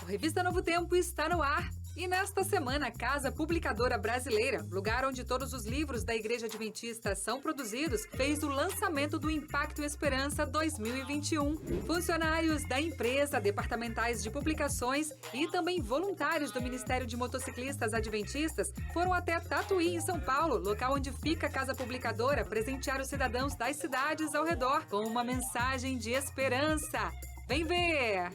O Revista Novo Tempo está no ar. E nesta semana, a Casa Publicadora Brasileira, lugar onde todos os livros da Igreja Adventista são produzidos, fez o lançamento do Impacto Esperança 2021. Funcionários da empresa, departamentais de publicações e também voluntários do Ministério de Motociclistas Adventistas foram até Tatuí, em São Paulo, local onde fica a Casa Publicadora, presentear os cidadãos das cidades ao redor com uma mensagem de esperança. Vem ver!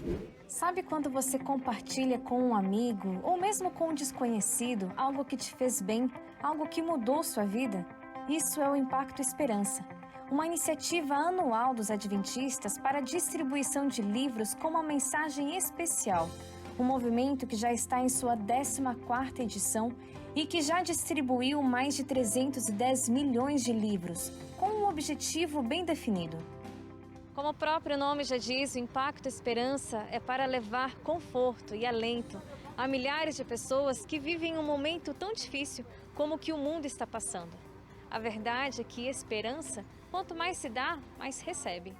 Sabe quando você compartilha com um amigo ou mesmo com um desconhecido algo que te fez bem, algo que mudou sua vida? Isso é o Impacto Esperança, uma iniciativa anual dos adventistas para a distribuição de livros com uma mensagem especial. Um movimento que já está em sua 14ª edição e que já distribuiu mais de 310 milhões de livros, com um objetivo bem definido. Como o próprio nome já diz, o Impacto Esperança é para levar conforto e alento a milhares de pessoas que vivem um momento tão difícil como o que o mundo está passando. A verdade é que esperança, quanto mais se dá, mais recebe.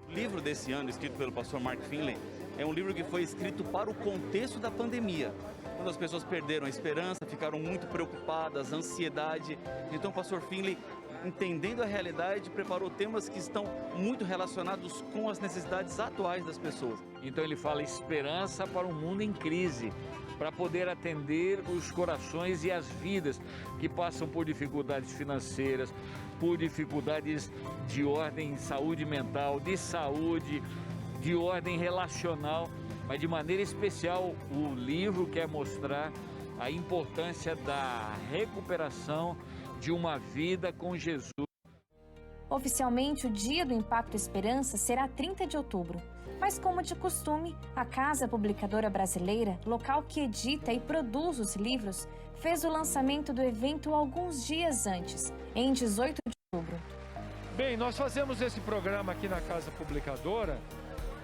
O livro desse ano, escrito pelo pastor Mark Finley, é um livro que foi escrito para o contexto da pandemia. Quando as pessoas perderam a esperança, ficaram muito preocupadas, ansiedade. Então o pastor Finley, entendendo a realidade, preparou temas que estão muito relacionados com as necessidades atuais das pessoas. Então ele fala esperança para um mundo em crise, para poder atender os corações e as vidas que passam por dificuldades financeiras, por dificuldades de ordem saúde mental, de saúde, de ordem relacional, mas de maneira especial o livro quer mostrar a importância da recuperação de uma vida com Jesus. Oficialmente, o dia do Impacto Esperança será 30 de outubro. Mas, como de costume, a Casa Publicadora Brasileira, local que edita e produz os livros, fez o lançamento do evento alguns dias antes, em 18 de outubro. Bem, nós fazemos esse programa aqui na Casa Publicadora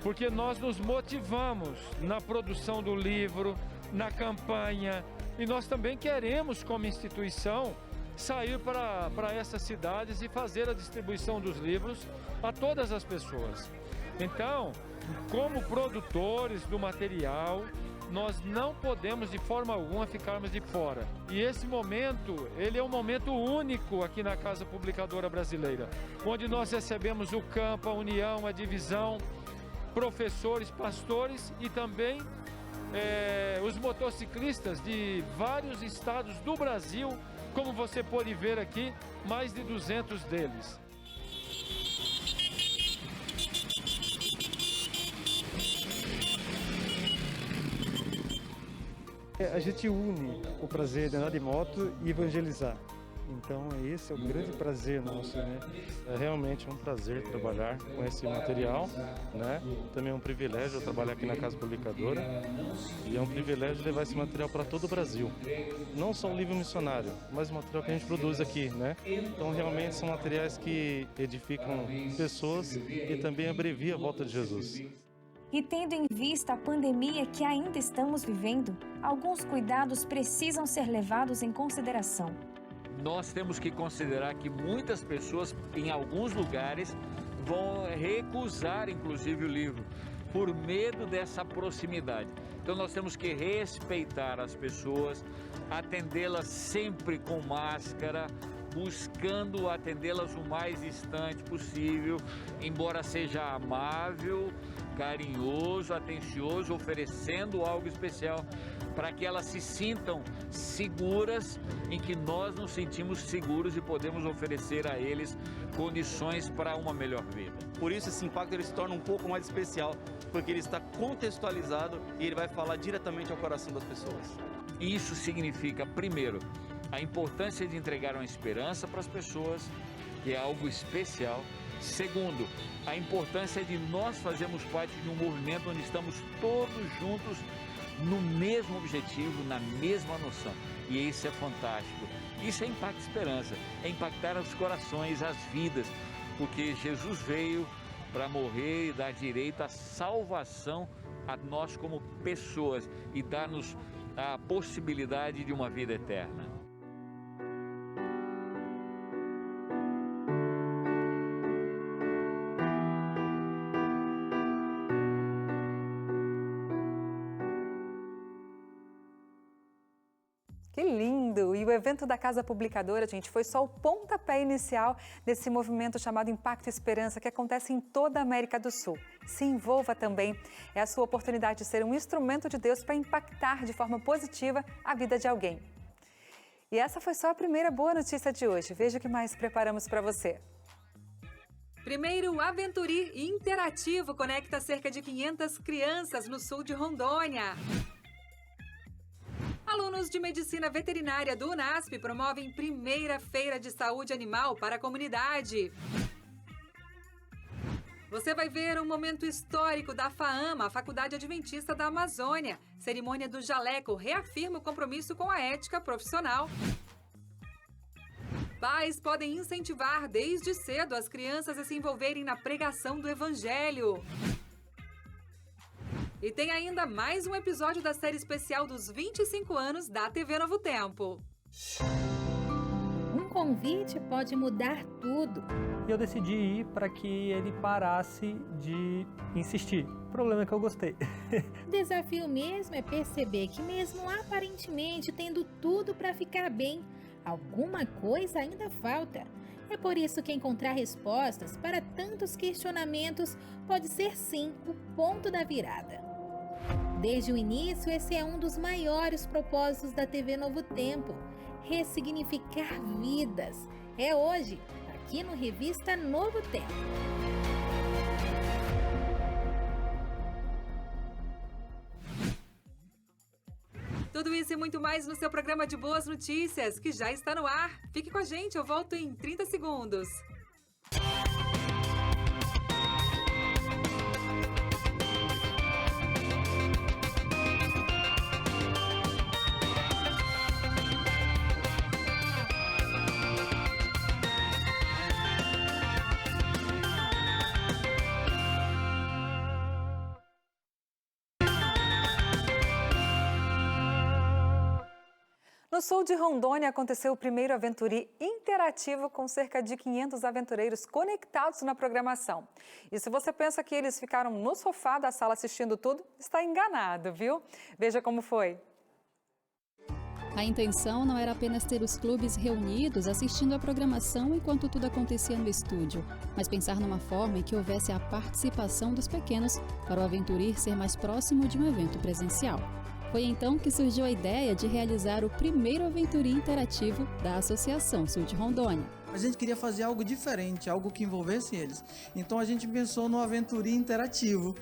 porque nós nos motivamos na produção do livro, na campanha, e nós também queremos, como instituição, sair para essas cidades e fazer a distribuição dos livros a todas as pessoas. Então, como produtores do material, nós não podemos de forma alguma ficarmos de fora. E esse momento, ele é um momento único aqui na Casa Publicadora Brasileira, onde nós recebemos o campo, a união, a divisão, professores, pastores e também os motociclistas de vários estados do Brasil. Como você pode ver aqui, mais de 200 deles. A gente une o prazer de andar de moto e evangelizar. Então esse é o grande prazer nosso, né? É realmente um prazer trabalhar com esse material, né? Também é um privilégio trabalhar aqui na Casa Publicadora e é um privilégio levar esse material para todo o Brasil. Não só o livro missionário, mas o material que a gente produz aqui, né? Então realmente são materiais que edificam pessoas e também abrevia a volta de Jesus. E tendo em vista a pandemia que ainda estamos vivendo, alguns cuidados precisam ser levados em consideração. Nós temos que considerar que muitas pessoas, em alguns lugares, vão recusar, inclusive, o livro, por medo dessa proximidade. Então nós temos que respeitar as pessoas, atendê-las sempre com máscara, buscando atendê-las o mais distante possível, embora seja amável, carinhoso, atencioso, oferecendo algo especial, para que elas se sintam seguras, em que nós nos sentimos seguros e podemos oferecer a eles condições para uma melhor vida. Por isso esse impacto ele se torna um pouco mais especial, porque ele está contextualizado e ele vai falar diretamente ao coração das pessoas. Isso significa, primeiro, a importância de entregar uma esperança para as pessoas, que é algo especial. Segundo, a importância de nós fazermos parte de um movimento onde estamos todos juntos no mesmo objetivo, na mesma noção. E isso é fantástico. Isso é Impacto Esperança, é impactar os corações, as vidas, porque Jesus veio para morrer e dar direito à salvação a nós como pessoas e dar-nos a possibilidade de uma vida eterna. Que lindo! E o evento da Casa Publicadora, gente, foi só o pontapé inicial desse movimento chamado Impacto Esperança, que acontece em toda a América do Sul. Se envolva também. É a sua oportunidade de ser um instrumento de Deus para impactar de forma positiva a vida de alguém. E essa foi só a primeira boa notícia de hoje. Veja o que mais preparamos para você. Primeiro, o Aventuri Interativo conecta cerca de 500 crianças no sul de Rondônia. Alunos de Medicina Veterinária do UNASP promovem primeira feira de saúde animal para a comunidade. Você vai ver um momento histórico da FAAMA, a Faculdade Adventista da Amazônia. Cerimônia do Jaleco reafirma o compromisso com a ética profissional. Pais podem incentivar desde cedo as crianças a se envolverem na pregação do Evangelho. E tem ainda mais um episódio da série especial dos 25 anos da TV Novo Tempo. Um convite pode mudar tudo. E eu decidi ir para que ele parasse de insistir. O problema é que eu gostei. O desafio mesmo é perceber que mesmo aparentemente tendo tudo para ficar bem, alguma coisa ainda falta. É por isso que encontrar respostas para tantos questionamentos pode ser sim o ponto da virada. Desde o início, esse é um dos maiores propósitos da TV Novo Tempo: ressignificar vidas. É hoje, aqui no Revista Novo Tempo. Tudo isso e muito mais no seu programa de Boas Notícias, que já está no ar. Fique com a gente, eu volto em 30 segundos. No sul de Rondônia aconteceu o primeiro Aventuri interativo com cerca de 500 aventureiros conectados na programação. E se você pensa que eles ficaram no sofá da sala assistindo tudo, está enganado, viu? Veja como foi. A intenção não era apenas ter os clubes reunidos assistindo a programação enquanto tudo acontecia no estúdio, mas pensar numa forma em que houvesse a participação dos pequenos para o Aventuri ser mais próximo de um evento presencial. Foi então que surgiu a ideia de realizar o primeiro Aventuri interativo da Associação Sul de Rondônia. A gente queria fazer algo diferente, algo que envolvesse eles. Então a gente pensou no Aventuri interativo.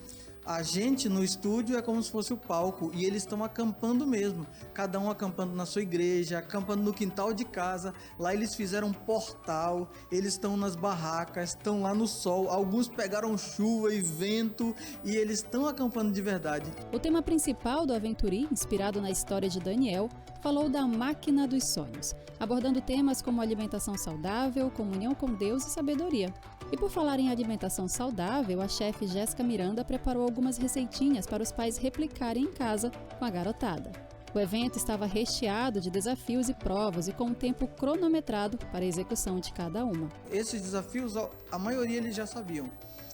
A gente no estúdio é como se fosse o palco e eles estão acampando mesmo. Cada um acampando na sua igreja, acampando no quintal de casa. Lá eles fizeram um portal, eles estão nas barracas, estão lá no sol. Alguns pegaram chuva e vento e eles estão acampando de verdade. O tema principal do Aventuri, inspirado na história de Daniel, falou da máquina dos sonhos, abordando temas como alimentação saudável, comunhão com Deus e sabedoria. E por falar em alimentação saudável, a chefe Jéssica Miranda preparou algumas receitinhas para os pais replicarem em casa com a garotada. O evento estava recheado de desafios e provas e com um tempo cronometrado para a execução de cada uma. Esses desafios, a maioria eles já sabiam.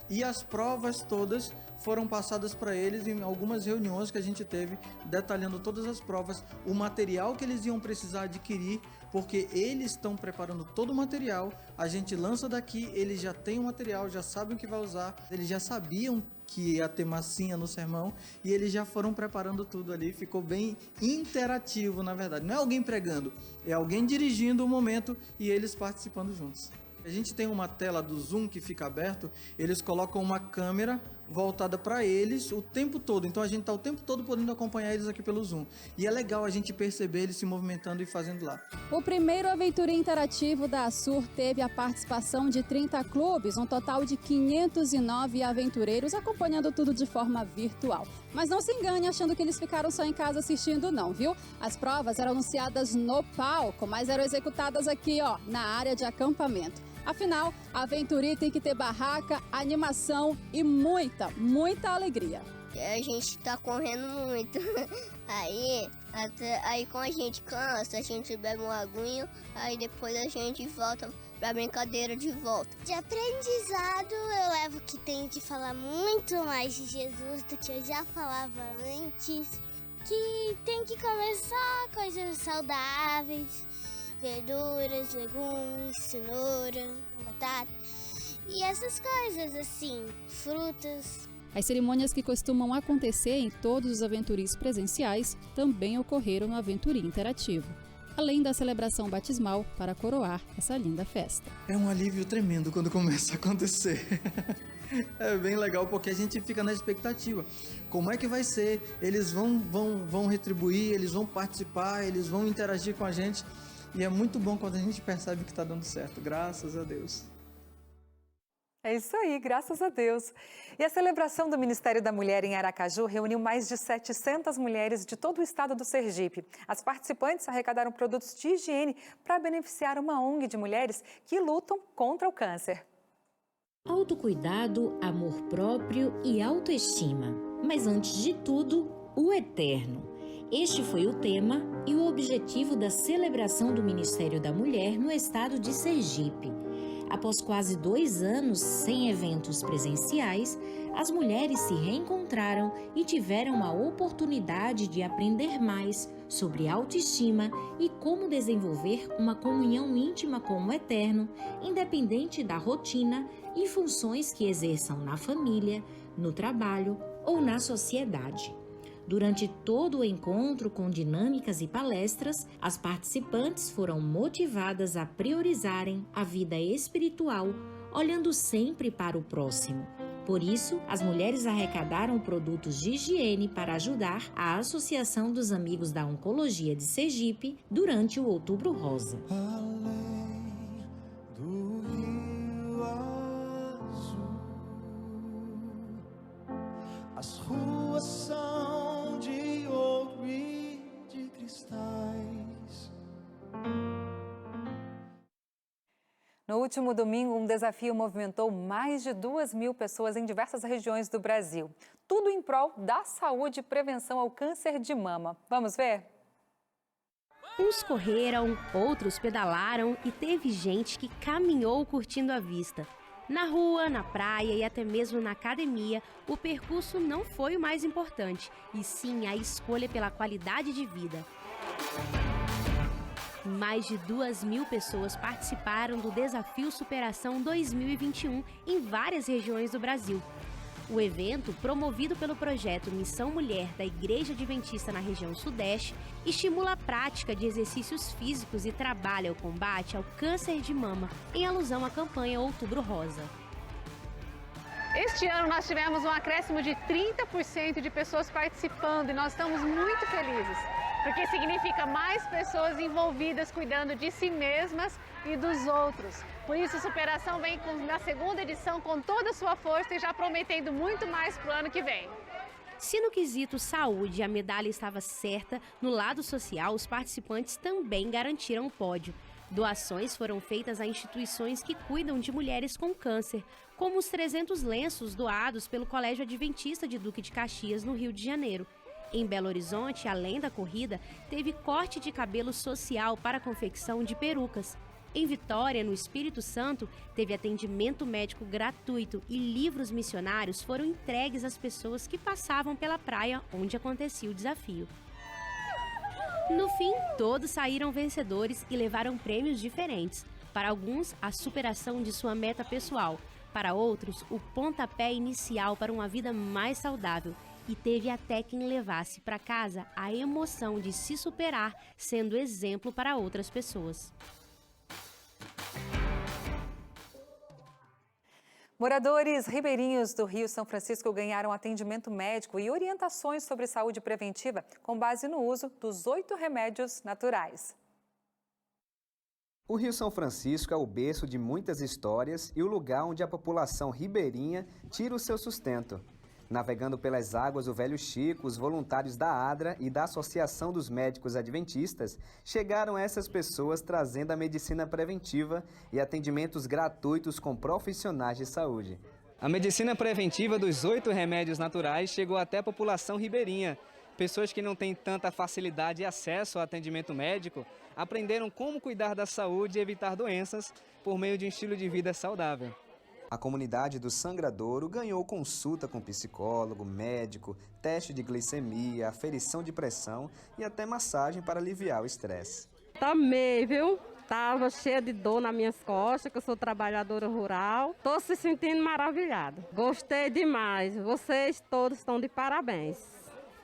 E as provas todas foram passadas para eles em algumas reuniões que a gente teve, detalhando todas as provas, o material que eles iam precisar adquirir, porque eles estão preparando todo o material, a gente lança daqui, eles já têm o material, já sabem o que vai usar, eles já sabiam que ia ter massinha no sermão e eles já foram preparando tudo ali, ficou bem interativo na verdade, não é alguém pregando, é alguém dirigindo o momento e eles participando juntos. A gente tem uma tela do Zoom que fica aberto, eles colocam uma câmera voltada para eles o tempo todo, então a gente está o tempo todo podendo acompanhar eles aqui pelo Zoom. E é legal a gente perceber eles se movimentando e fazendo lá. O primeiro Aventuri interativo da ASUR teve a participação de 30 clubes, um total de 509 aventureiros acompanhando tudo de forma virtual. Mas não se engane achando que eles ficaram só em casa assistindo não, viu? As provas eram anunciadas no palco, mas eram executadas aqui, ó, na área de acampamento. Afinal, a Aventuri tem que ter barraca, animação e muita alegria. A gente tá correndo muito. Aí quando a gente cansa, a gente bebe um aguinho, aí depois a gente volta pra brincadeira de volta. De aprendizado, eu levo que tenho que falar muito mais de Jesus do que eu já falava antes. que tem que começar coisas saudáveis, verduras, legumes, cenoura, batata e essas coisas assim, frutas. As cerimônias que costumam acontecer em todos os aventuris presenciais também ocorreram no Aventurim Interativo, além da celebração batismal para coroar essa linda festa. É um alívio tremendo quando começa a acontecer. É bem legal porque a gente fica na expectativa. Como é que vai ser? Eles vão retribuir, eles vão participar, eles vão interagir com a gente. E é muito bom quando a gente percebe que está dando certo. Graças a Deus. É isso aí, graças a Deus. E a celebração do Ministério da Mulher em Aracaju reuniu mais de 700 mulheres de todo o estado do Sergipe. As participantes arrecadaram produtos de higiene para beneficiar uma ONG de mulheres que lutam contra o câncer. Autocuidado, amor próprio e autoestima. Mas antes de tudo, o eterno. Este foi o tema e o objetivo da celebração do Ministério da Mulher no estado de Sergipe. Após quase 2 anos sem eventos presenciais, as mulheres se reencontraram e tiveram a oportunidade de aprender mais sobre autoestima e como desenvolver uma comunhão íntima com o Eterno, independente da rotina e funções que exerçam na família, no trabalho ou na sociedade. Durante todo o encontro, com dinâmicas e palestras, as participantes foram motivadas a priorizarem a vida espiritual, olhando sempre para o próximo. Por isso, as mulheres arrecadaram produtos de higiene para ajudar a Associação dos Amigos da Oncologia de Sergipe durante o Outubro Rosa. Além do rio azul, as ruas são de ouro e de cristais. No último domingo, um desafio movimentou mais de 2.000 pessoas em diversas regiões do Brasil. Tudo em prol da saúde e prevenção ao câncer de mama. Vamos ver? Uns correram, outros pedalaram e teve gente que caminhou curtindo a vista. Na rua, na praia e até mesmo na academia, o percurso não foi o mais importante, e sim a escolha pela qualidade de vida. Mais de 2.000 pessoas participaram do Desafio Superação 2021 em várias regiões do Brasil. O evento, promovido pelo projeto Missão Mulher da Igreja Adventista na região Sudeste, estimula a prática de exercícios físicos e trabalha o combate ao câncer de mama, em alusão à campanha Outubro Rosa. Este ano nós tivemos um acréscimo de 30% de pessoas participando e nós estamos muito felizes, porque significa mais pessoas envolvidas cuidando de si mesmas e dos outros. Por isso, a Superação vem na segunda edição com toda a sua força e já prometendo muito mais para o ano que vem. Se no quesito saúde a medalha estava certa, no lado social os participantes também garantiram o pódio. Doações foram feitas a instituições que cuidam de mulheres com câncer, como os 300 lenços doados pelo Colégio Adventista de Duque de Caxias, no Rio de Janeiro. Em Belo Horizonte, além da corrida, teve corte de cabelo social para a confecção de perucas. Em Vitória, no Espírito Santo, teve atendimento médico gratuito e livros missionários foram entregues às pessoas que passavam pela praia onde acontecia o desafio. No fim, todos saíram vencedores e levaram prêmios diferentes. Para alguns, a superação de sua meta pessoal. Para outros, o pontapé inicial para uma vida mais saudável. E teve até quem levasse para casa a emoção de se superar, sendo exemplo para outras pessoas. Moradores ribeirinhos do Rio São Francisco ganharam atendimento médico e orientações sobre saúde preventiva com base no uso dos 8 remédios naturais. O Rio São Francisco é o berço de muitas histórias e o lugar onde a população ribeirinha tira o seu sustento. Navegando pelas águas do Velho Chico, os voluntários da ADRA e da Associação dos Médicos Adventistas chegaram a essas pessoas trazendo a medicina preventiva e atendimentos gratuitos com profissionais de saúde. A medicina preventiva dos 8 remédios naturais chegou até a população ribeirinha. Pessoas que não têm tanta facilidade e acesso ao atendimento médico aprenderam como cuidar da saúde e evitar doenças por meio de um estilo de vida saudável. A comunidade do Sangradouro ganhou consulta com psicólogo, médico, teste de glicemia, aferição de pressão e até massagem para aliviar o estresse. Amei, viu? Tava cheia de dor nas minhas costas, que eu sou trabalhadora rural. Tô se sentindo maravilhada. Gostei demais. Vocês todos estão de parabéns.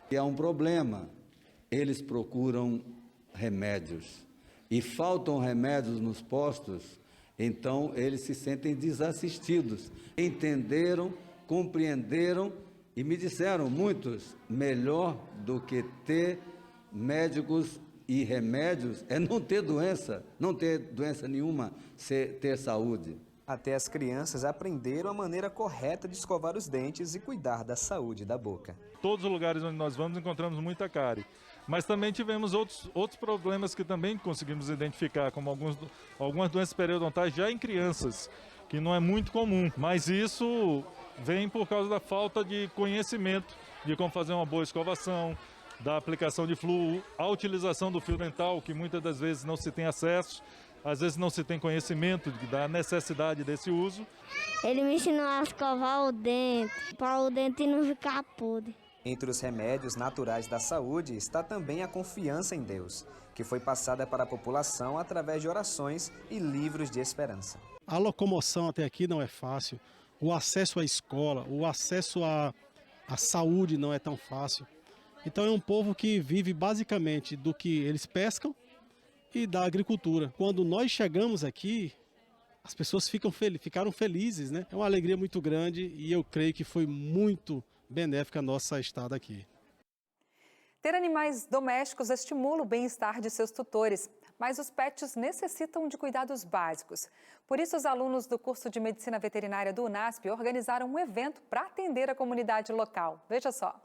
E há um problema. Eles procuram remédios e faltam remédios nos postos, então eles se sentem desassistidos. Entenderam, compreenderam e me disseram muitos, melhor do que ter médicos e remédios é não ter doença nenhuma, ter saúde. Até as crianças aprenderam a maneira correta de escovar os dentes e cuidar da saúde da boca. Todos os lugares onde nós vamos encontramos muita cárie, mas também tivemos outros problemas que também conseguimos identificar, como algumas doenças periodontais já em crianças, que não é muito comum, mas isso vem por causa da falta de conhecimento de como fazer uma boa escovação, da aplicação de flúor, a utilização do fio dental, que muitas das vezes não se tem acesso, às vezes não se tem conhecimento da necessidade desse uso. Ele me ensinou a escovar o dente, para o dente não ficar podre. Entre os remédios naturais da saúde está também a confiança em Deus, que foi passada para a população através de orações e livros de esperança. A locomoção até aqui não é fácil, o acesso à escola, o acesso à saúde não é tão fácil. Então é um povo que vive basicamente do que eles pescam e da agricultura. Quando nós chegamos aqui, as pessoas ficaram felizes, né? É uma alegria muito grande e eu creio que foi muito benéfica a nossa estada aqui. Ter animais domésticos estimula o bem-estar de seus tutores, mas os pets necessitam de cuidados básicos. Por isso, os alunos do curso de Medicina Veterinária do UNASP organizaram um evento para atender a comunidade local. Veja só.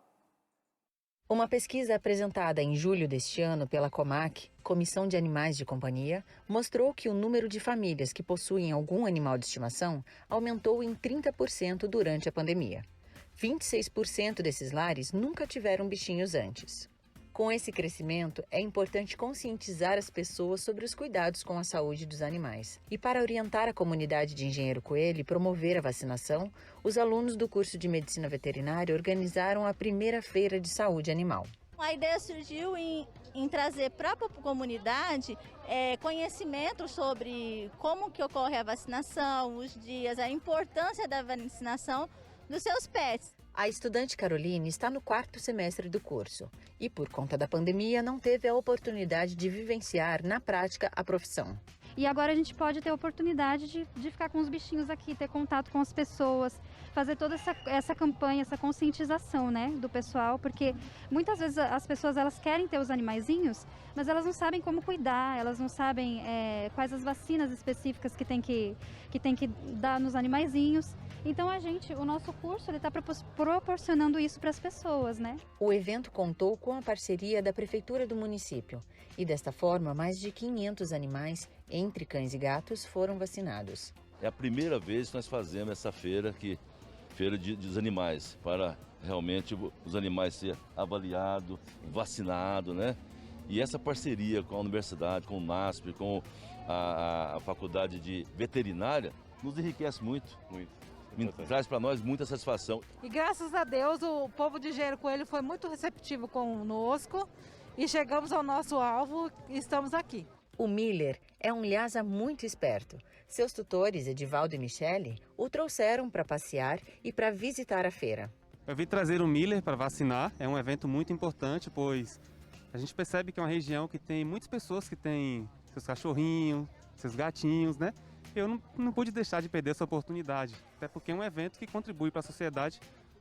Uma pesquisa apresentada em julho deste ano pela COMAC, Comissão de Animais de Companhia, mostrou que o número de famílias que possuem algum animal de estimação aumentou em 30% durante a pandemia. 26% desses lares nunca tiveram bichinhos antes. Com esse crescimento, é importante conscientizar as pessoas sobre os cuidados com a saúde dos animais. E para orientar a comunidade de Engenheiro Coelho e promover a vacinação, os alunos do curso de Medicina Veterinária organizaram a primeira feira de saúde animal. A ideia surgiu em trazer para a comunidade conhecimento sobre como que ocorre a vacinação, os dias, a importância da vacinação dos seus pets. A estudante Caroline está no 4º semestre do curso e, por conta da pandemia, não teve a oportunidade de vivenciar na prática a profissão. E agora a gente pode ter a oportunidade de ficar com os bichinhos aqui, ter contato com as pessoas, fazer toda essa campanha, essa conscientização, né, do pessoal, porque muitas vezes as pessoas elas querem ter os animaizinhos, mas elas não sabem como cuidar, elas não sabem quais as vacinas específicas que tem que dar nos animaizinhos. Então o nosso curso está proporcionando isso para as pessoas, né? O evento contou com a parceria da Prefeitura do município e desta forma mais de 500 animais, entre cães e gatos, foram vacinados. É a primeira vez que nós fazemos essa feira dos animais, para realmente os animais ser avaliados, vacinados, né? E essa parceria com a universidade, com o UNASP, com a faculdade de veterinária, nos enriquece muito. Traz para nós muita satisfação. E graças a Deus o povo de Engenheiro Coelho foi muito receptivo conosco e chegamos ao nosso alvo e estamos aqui. O Miller é um Lhasa muito esperto. Seus tutores, Edivaldo e Michele, o trouxeram para passear e para visitar a feira. Eu vim trazer o Miller para vacinar. É um evento muito importante, pois a gente percebe que é uma região que tem muitas pessoas que têm seus cachorrinhos, seus gatinhos, né? Eu não pude deixar de perder essa oportunidade, até porque é um evento que contribui para a sociedade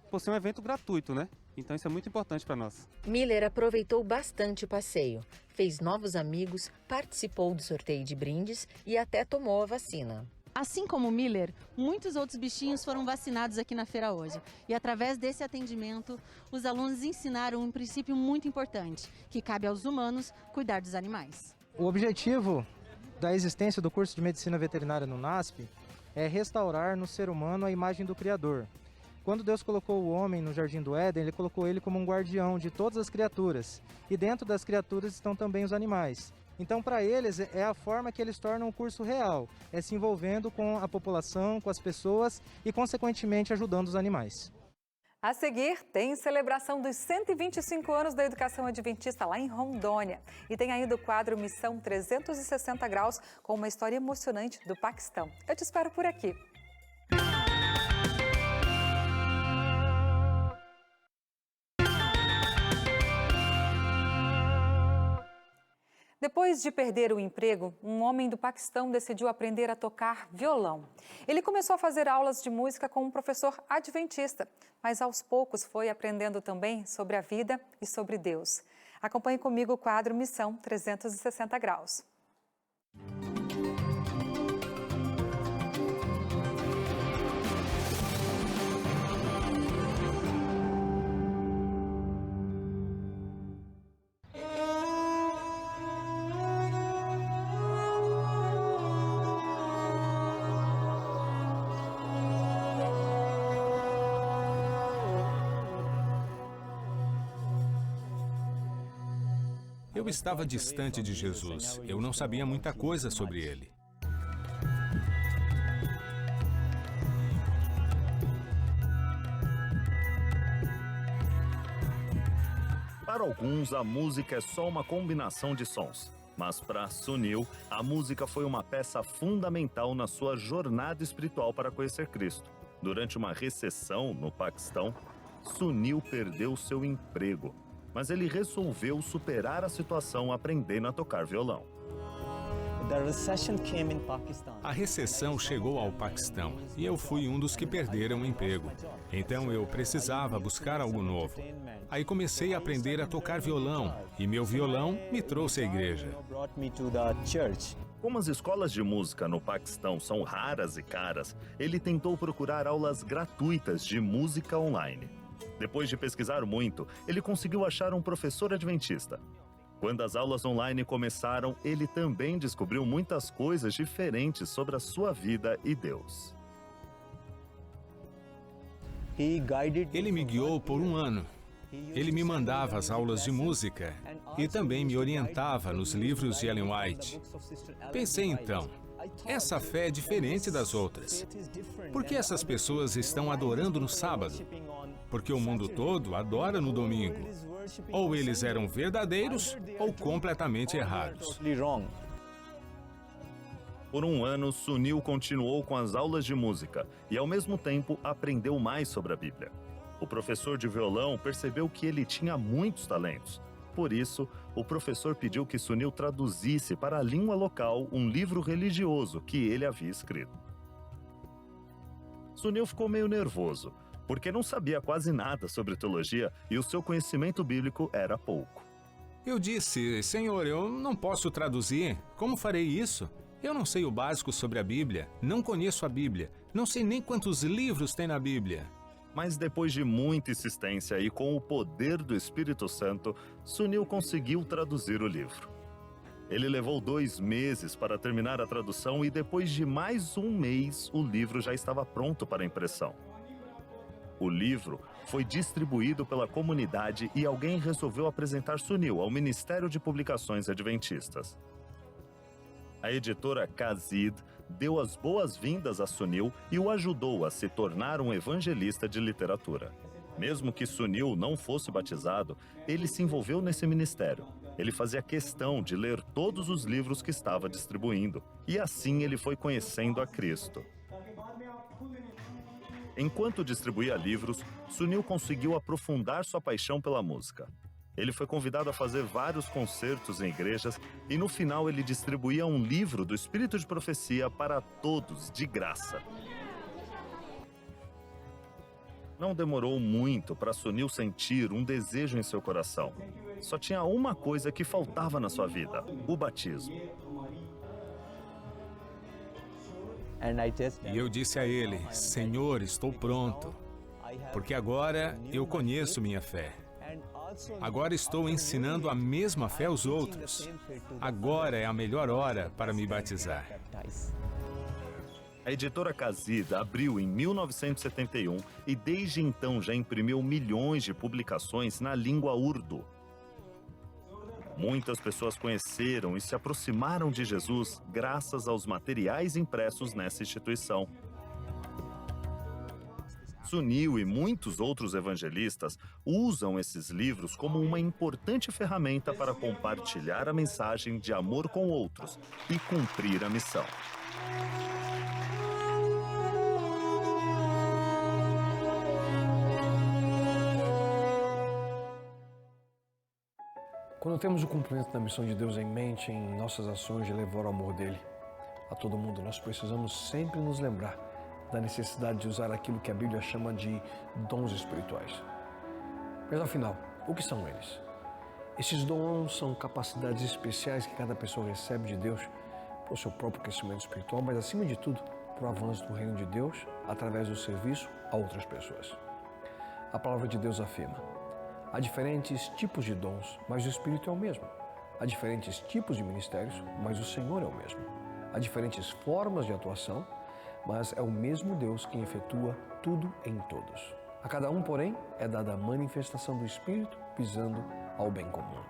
por ser um evento gratuito, né? Então isso é muito importante para nós. Miller aproveitou bastante o passeio, fez novos amigos, participou do sorteio de brindes e até tomou a vacina. Assim como Miller, muitos outros bichinhos foram vacinados aqui na feira hoje. E através desse atendimento, os alunos ensinaram um princípio muito importante, que cabe aos humanos cuidar dos animais. O objetivo da existência do curso de Medicina Veterinária no UNASP é restaurar no ser humano a imagem do Criador. Quando Deus colocou o homem no Jardim do Éden, Ele colocou ele como um guardião de todas as criaturas. E dentro das criaturas estão também os animais. Então, para eles, é a forma que eles tornam o curso real, é se envolvendo com a população, com as pessoas e, consequentemente, ajudando os animais. A seguir, tem celebração dos 125 anos da educação adventista lá em Rondônia. E tem ainda o quadro Missão 360 Graus, com uma história emocionante do Paquistão. Eu te espero por aqui. Depois de perder o emprego, um homem do Paquistão decidiu aprender a tocar violão. Ele começou a fazer aulas de música com um professor adventista, mas aos poucos foi aprendendo também sobre a vida e sobre Deus. Acompanhe comigo o quadro Missão 360 Graus. Eu estava distante de Jesus. Eu não sabia muita coisa sobre ele. Para alguns, a música é só uma combinação de sons. Mas para Sunil, a música foi uma peça fundamental na sua jornada espiritual para conhecer Cristo. Durante uma recessão no Paquistão, Sunil perdeu seu emprego. Mas ele resolveu superar a situação aprendendo a tocar violão. A recessão chegou ao Paquistão e eu fui um dos que perderam o emprego. Então eu precisava buscar algo novo. Aí comecei a aprender a tocar violão e meu violão me trouxe à igreja. Como as escolas de música no Paquistão são raras e caras, ele tentou procurar aulas gratuitas de música online. Depois de pesquisar muito, ele conseguiu achar um professor adventista. Quando as aulas online começaram, ele também descobriu muitas coisas diferentes sobre a sua vida e Deus. Ele me guiou por um ano. Ele me mandava as aulas de música e também me orientava nos livros de Ellen White. Pensei então, essa fé é diferente das outras. Por que essas pessoas estão adorando no sábado? Porque o mundo todo adora no domingo. Ou eles eram verdadeiros ou completamente errados. Por um ano, Sunil continuou com as aulas de música e, ao mesmo tempo, aprendeu mais sobre a Bíblia. O professor de violão percebeu que ele tinha muitos talentos. Por isso, o professor pediu que Sunil traduzisse para a língua local um livro religioso que ele havia escrito. Sunil ficou meio nervoso, porque não sabia quase nada sobre teologia e o seu conhecimento bíblico era pouco. Eu disse, Senhor, eu não posso traduzir. Como farei isso? Eu não sei o básico sobre a Bíblia, não conheço a Bíblia, não sei nem quantos livros tem na Bíblia. Mas depois de muita insistência e com o poder do Espírito Santo, Sunil conseguiu traduzir o livro. Ele levou 2 meses para terminar a tradução e depois de mais um mês, o livro já estava pronto para impressão. O livro foi distribuído pela comunidade e alguém resolveu apresentar Sunil ao Ministério de Publicações Adventistas. A editora Kazid deu as boas-vindas a Sunil e o ajudou a se tornar um evangelista de literatura. Mesmo que Sunil não fosse batizado, ele se envolveu nesse ministério. Ele fazia questão de ler todos os livros que estava distribuindo, e assim ele foi conhecendo a Cristo. Enquanto distribuía livros, Sunil conseguiu aprofundar sua paixão pela música. Ele foi convidado a fazer vários concertos em igrejas e no final ele distribuía um livro do Espírito de Profecia para todos, de graça. Não demorou muito para Sunil sentir um desejo em seu coração. Só tinha uma coisa que faltava na sua vida: o batismo. E eu disse a ele, Senhor, estou pronto, porque agora eu conheço minha fé. Agora estou ensinando a mesma fé aos outros. Agora é a melhor hora para me batizar. A editora Kazid abriu em 1971 e desde então já imprimiu milhões de publicações na língua urdu. Muitas pessoas conheceram e se aproximaram de Jesus graças aos materiais impressos nessa instituição. Sunil e muitos outros evangelistas usam esses livros como uma importante ferramenta para compartilhar a mensagem de amor com outros e cumprir a missão. Quando temos o cumprimento da missão de Deus em mente, em nossas ações de levar o amor dele a todo mundo, nós precisamos sempre nos lembrar da necessidade de usar aquilo que a Bíblia chama de dons espirituais. Mas afinal, o que são eles? Esses dons são capacidades especiais que cada pessoa recebe de Deus para o seu próprio crescimento espiritual, mas acima de tudo, para o avanço do reino de Deus através do serviço a outras pessoas. A palavra de Deus afirma: há diferentes tipos de dons, mas o Espírito é o mesmo. Há diferentes tipos de ministérios, mas o Senhor é o mesmo. Há diferentes formas de atuação, mas é o mesmo Deus quem efetua tudo em todos. A cada um, porém, é dada a manifestação do Espírito visando ao bem comum.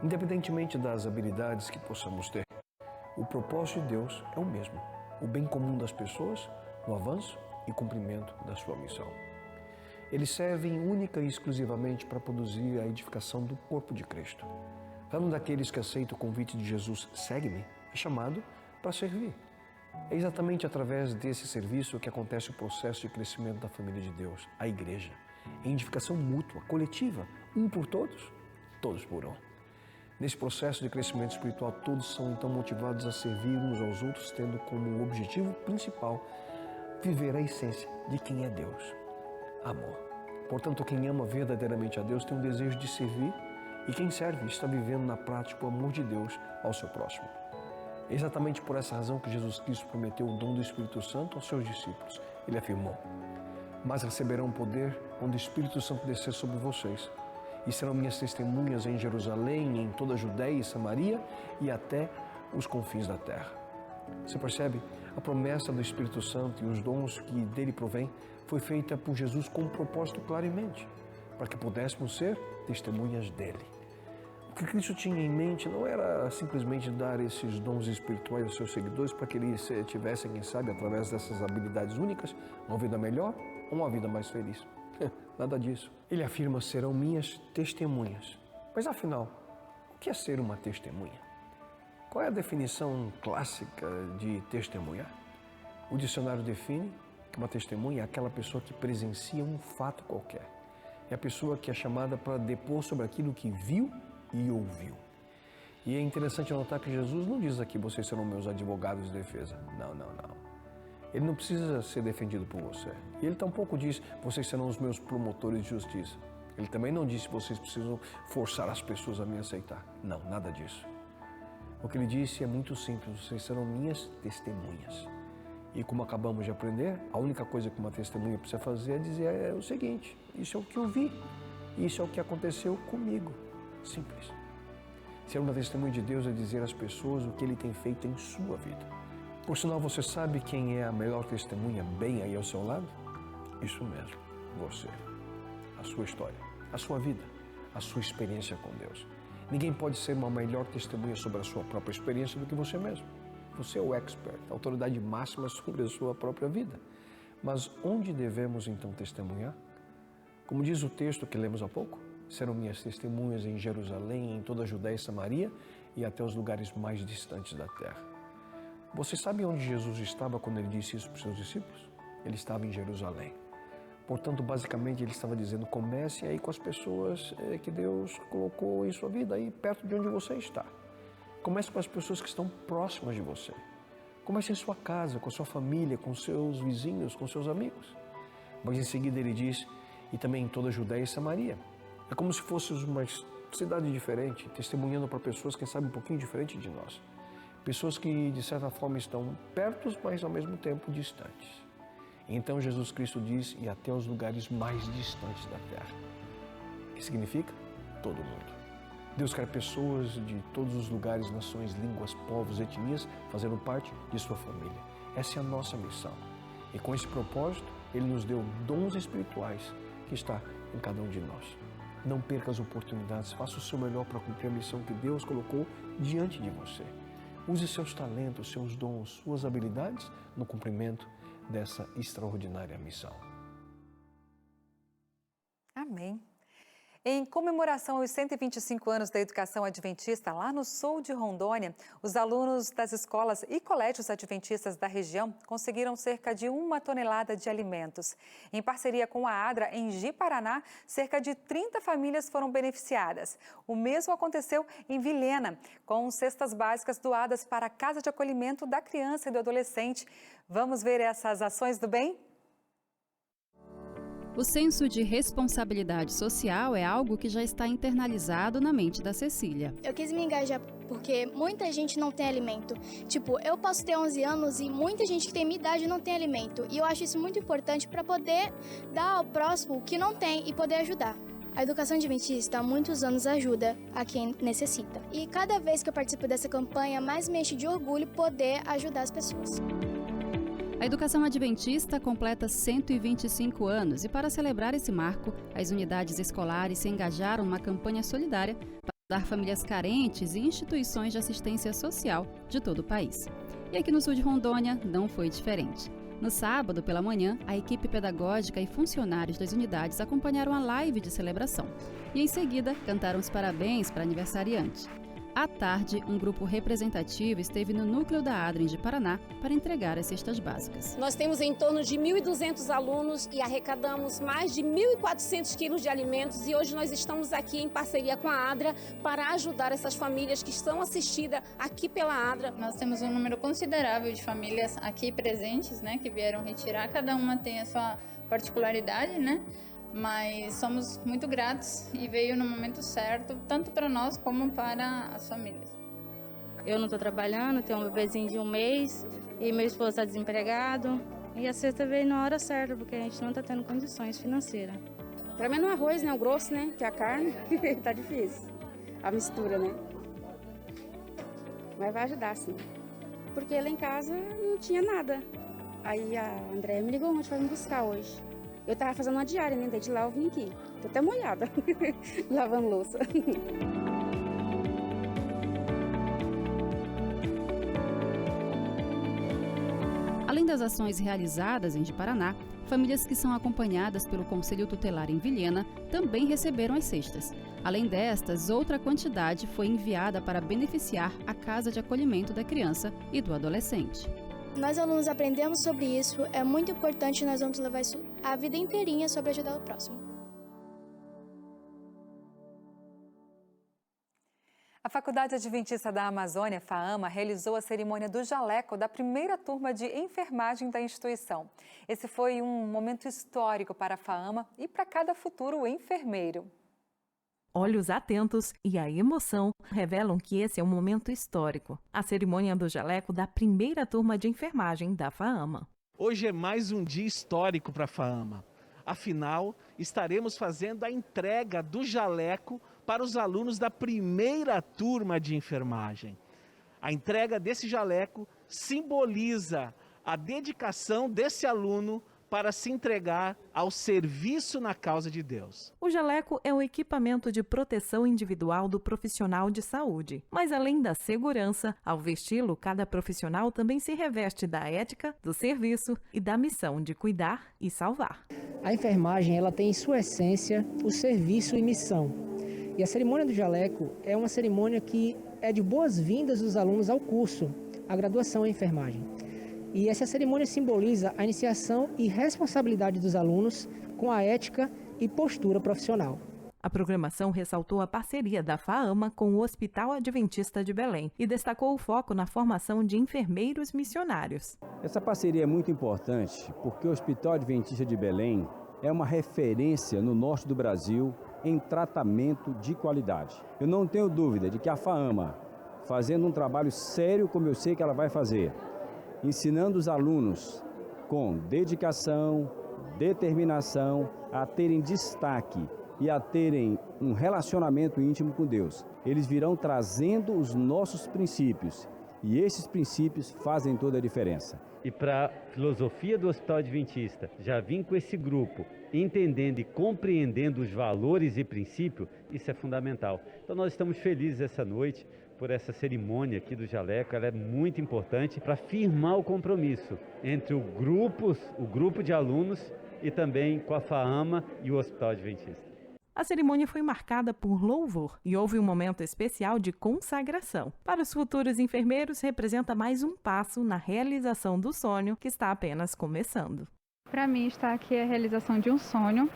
Independentemente das habilidades que possamos ter, o propósito de Deus é o mesmo: o bem comum das pessoas no avanço e cumprimento da sua missão. Eles servem única e exclusivamente para produzir a edificação do corpo de Cristo. Cada um daqueles que aceita o convite de Jesus, segue-me, é chamado para servir. É exatamente através desse serviço que acontece o processo de crescimento da família de Deus, a igreja, em edificação mútua, coletiva, um por todos, todos por um. Nesse processo de crescimento espiritual, todos são então motivados a servir uns aos outros, tendo como objetivo principal viver a essência de quem é Deus: amor. Portanto, quem ama verdadeiramente a Deus tem um desejo de servir, e quem serve está vivendo na prática o amor de Deus ao seu próximo. É exatamente por essa razão que Jesus Cristo prometeu o dom do Espírito Santo aos seus discípulos. Ele afirmou: mas receberão poder quando o Espírito Santo descer sobre vocês, e serão minhas testemunhas em Jerusalém, em toda a Judéia e Samaria e até os confins da terra. Você percebe? A promessa do Espírito Santo e os dons que dele provém foi feita por Jesus com um propósito claro em mente, para que pudéssemos ser testemunhas dele. O que Cristo tinha em mente não era simplesmente dar esses dons espirituais aos seus seguidores para que eles tivessem, quem sabe, através dessas habilidades únicas, uma vida melhor ou uma vida mais feliz. Nada disso. Ele afirma: serão minhas testemunhas. Mas afinal, o que é ser uma testemunha? Qual é a definição clássica de testemunhar? O dicionário define que uma testemunha é aquela pessoa que presencia um fato qualquer. É a pessoa que é chamada para depor sobre aquilo que viu e ouviu. E é interessante notar que Jesus não diz aqui: vocês serão meus advogados de defesa. Não. Ele não precisa ser defendido por você. E ele tampouco diz: vocês serão os meus promotores de justiça. Ele também não disse: vocês precisam forçar as pessoas a me aceitar. Não, nada disso. O que ele disse é muito simples: vocês serão minhas testemunhas. E como acabamos de aprender, a única coisa que uma testemunha precisa fazer é dizer o seguinte: isso é o que eu vi, isso é o que aconteceu comigo. Simples. Ser uma testemunha de Deus é dizer às pessoas o que ele tem feito em sua vida. Por sinal, você sabe quem é a melhor testemunha bem aí ao seu lado? Isso mesmo, você. A sua história, a sua vida, a sua experiência com Deus. Ninguém pode ser uma melhor testemunha sobre a sua própria experiência do que você mesmo. Você é o expert, a autoridade máxima sobre a sua própria vida. Mas onde devemos então testemunhar? Como diz o texto que lemos há pouco: serão minhas testemunhas em Jerusalém, em toda a Judéia e Samaria e até os lugares mais distantes da terra. Você sabe onde Jesus estava quando ele disse isso para os seus discípulos? Ele estava em Jerusalém. Portanto, basicamente, ele estava dizendo: comece aí com as pessoas que Deus colocou em sua vida, aí perto de onde você está. Comece com as pessoas que estão próximas de você. Comece em sua casa, com a sua família, com seus vizinhos, com seus amigos. Mas em seguida ele diz: e também em toda a Judéia e Samaria. É como se fôssemos uma cidade diferente, testemunhando para pessoas, quem sabe, um pouquinho diferente de nós. Pessoas que, de certa forma, estão perto, mas ao mesmo tempo distantes. Então Jesus Cristo diz: e até os lugares mais distantes da terra. O que significa? Todo mundo. Deus quer pessoas de todos os lugares, nações, línguas, povos, etnias, fazendo parte de sua família. Essa é a nossa missão. E com esse propósito, Ele nos deu dons espirituais que está em cada um de nós. Não perca as oportunidades, faça o seu melhor para cumprir a missão que Deus colocou diante de você. Use seus talentos, seus dons, suas habilidades no cumprimento dessa extraordinária missão. Amém. Em comemoração aos 125 anos da educação adventista lá no sul de Rondônia, os alunos das escolas e colégios adventistas da região conseguiram cerca de 1 tonelada de alimentos. Em parceria com a ADRA, em Ji-Paraná, cerca de 30 famílias foram beneficiadas. O mesmo aconteceu em Vilhena, com cestas básicas doadas para a Casa de Acolhimento da Criança e do Adolescente. Vamos ver essas ações do bem? O senso de responsabilidade social é algo que já está internalizado na mente da Cecília. Eu quis me engajar porque muita gente não tem alimento. Tipo, eu posso ter 11 anos e muita gente que tem minha idade não tem alimento. E eu acho isso muito importante para poder dar ao próximo o que não tem e poder ajudar. A educação adventista há muitos anos ajuda a quem necessita. E cada vez que eu participo dessa campanha, mais me enche de orgulho poder ajudar as pessoas. A educação adventista completa 125 anos e, para celebrar esse marco, as unidades escolares se engajaram numa campanha solidária para ajudar famílias carentes e instituições de assistência social de todo o país. E aqui no sul de Rondônia não foi diferente. No sábado, pela manhã, a equipe pedagógica e funcionários das unidades acompanharam a live de celebração e, em seguida, cantaram os parabéns para a aniversariante. À tarde, um grupo representativo esteve no núcleo da ADRA em Ji-Paraná para entregar as cestas básicas. Nós temos em torno de 1.200 alunos e arrecadamos mais de 1.400 quilos de alimentos e hoje nós estamos aqui em parceria com a ADRA para ajudar essas famílias que estão assistidas aqui pela ADRA. Nós temos um número considerável de famílias aqui presentes, né, que vieram retirar. Cada uma tem a sua particularidade, né? Mas somos muito gratos e veio no momento certo, tanto para nós como para as famílias. Eu não estou trabalhando, tenho um bebezinho de 1 mês e meu esposo está desempregado. E a cesta veio na hora certa, porque a gente não está tendo condições financeiras. Para mim no arroz, né, o grosso, né, que é a carne, tá difícil, a mistura, né. Mas vai ajudar, sim. Porque lá em casa não tinha nada. Aí a Andréia me ligou ontem para me buscar hoje. Eu tava fazendo uma diária, né? Desde lá eu vim aqui. Tô até molhada, lavando louça. Além das ações realizadas em Ji-Paraná, famílias que são acompanhadas pelo Conselho Tutelar em Vilhena também receberam as cestas. Além destas, outra quantidade foi enviada para beneficiar a Casa de Acolhimento da Criança e do Adolescente. Nós alunos aprendemos sobre isso, é muito importante e nós vamos levar isso a vida inteirinha sobre ajudar o próximo. A Faculdade Adventista da Amazônia, FAAMA, realizou a cerimônia do jaleco da primeira turma de enfermagem da instituição. Esse foi um momento histórico para a FAAMA e para cada futuro enfermeiro. Olhos atentos e a emoção revelam que esse é um momento histórico. A cerimônia do jaleco da primeira turma de enfermagem da FAAMA. Hoje é mais um dia histórico para a FAAMA. Afinal, estaremos fazendo a entrega do jaleco para os alunos da primeira turma de enfermagem. A entrega desse jaleco simboliza a dedicação desse aluno para se entregar ao serviço na causa de Deus. O jaleco é um equipamento de proteção individual do profissional de saúde. Mas além da segurança, ao vesti-lo, cada profissional também se reveste da ética, do serviço e da missão de cuidar e salvar. A enfermagem ela tem em sua essência o serviço e missão. E a cerimônia do jaleco é uma cerimônia que é de boas-vindas dos alunos ao curso, a graduação em enfermagem. E essa cerimônia simboliza a iniciação e responsabilidade dos alunos com a ética e postura profissional. A programação ressaltou a parceria da FAAMA com o Hospital Adventista de Belém e destacou o foco na formação de enfermeiros missionários. Essa parceria é muito importante porque o Hospital Adventista de Belém é uma referência no norte do Brasil em tratamento de qualidade. Eu não tenho dúvida de que a FAAMA, fazendo um trabalho sério como eu sei que ela vai fazer, ensinando os alunos com dedicação, determinação a terem destaque e a terem um relacionamento íntimo com Deus. Eles virão trazendo os nossos princípios E esses princípios fazem toda a diferença. E para a filosofia do Hospital Adventista, já vim com esse grupo, entendendo e compreendendo os valores e princípios, isso é fundamental. Então nós estamos felizes essa noite por essa cerimônia aqui do jaleco. Ela é muito importante para firmar o compromisso entre o grupo de alunos e também com a FAAMA e o Hospital Adventista. A cerimônia foi marcada por louvor e houve um momento especial de consagração. Para os futuros enfermeiros, representa mais um passo na realização do sonho que está apenas começando. Para mim, estar aqui é a realização de um sonho.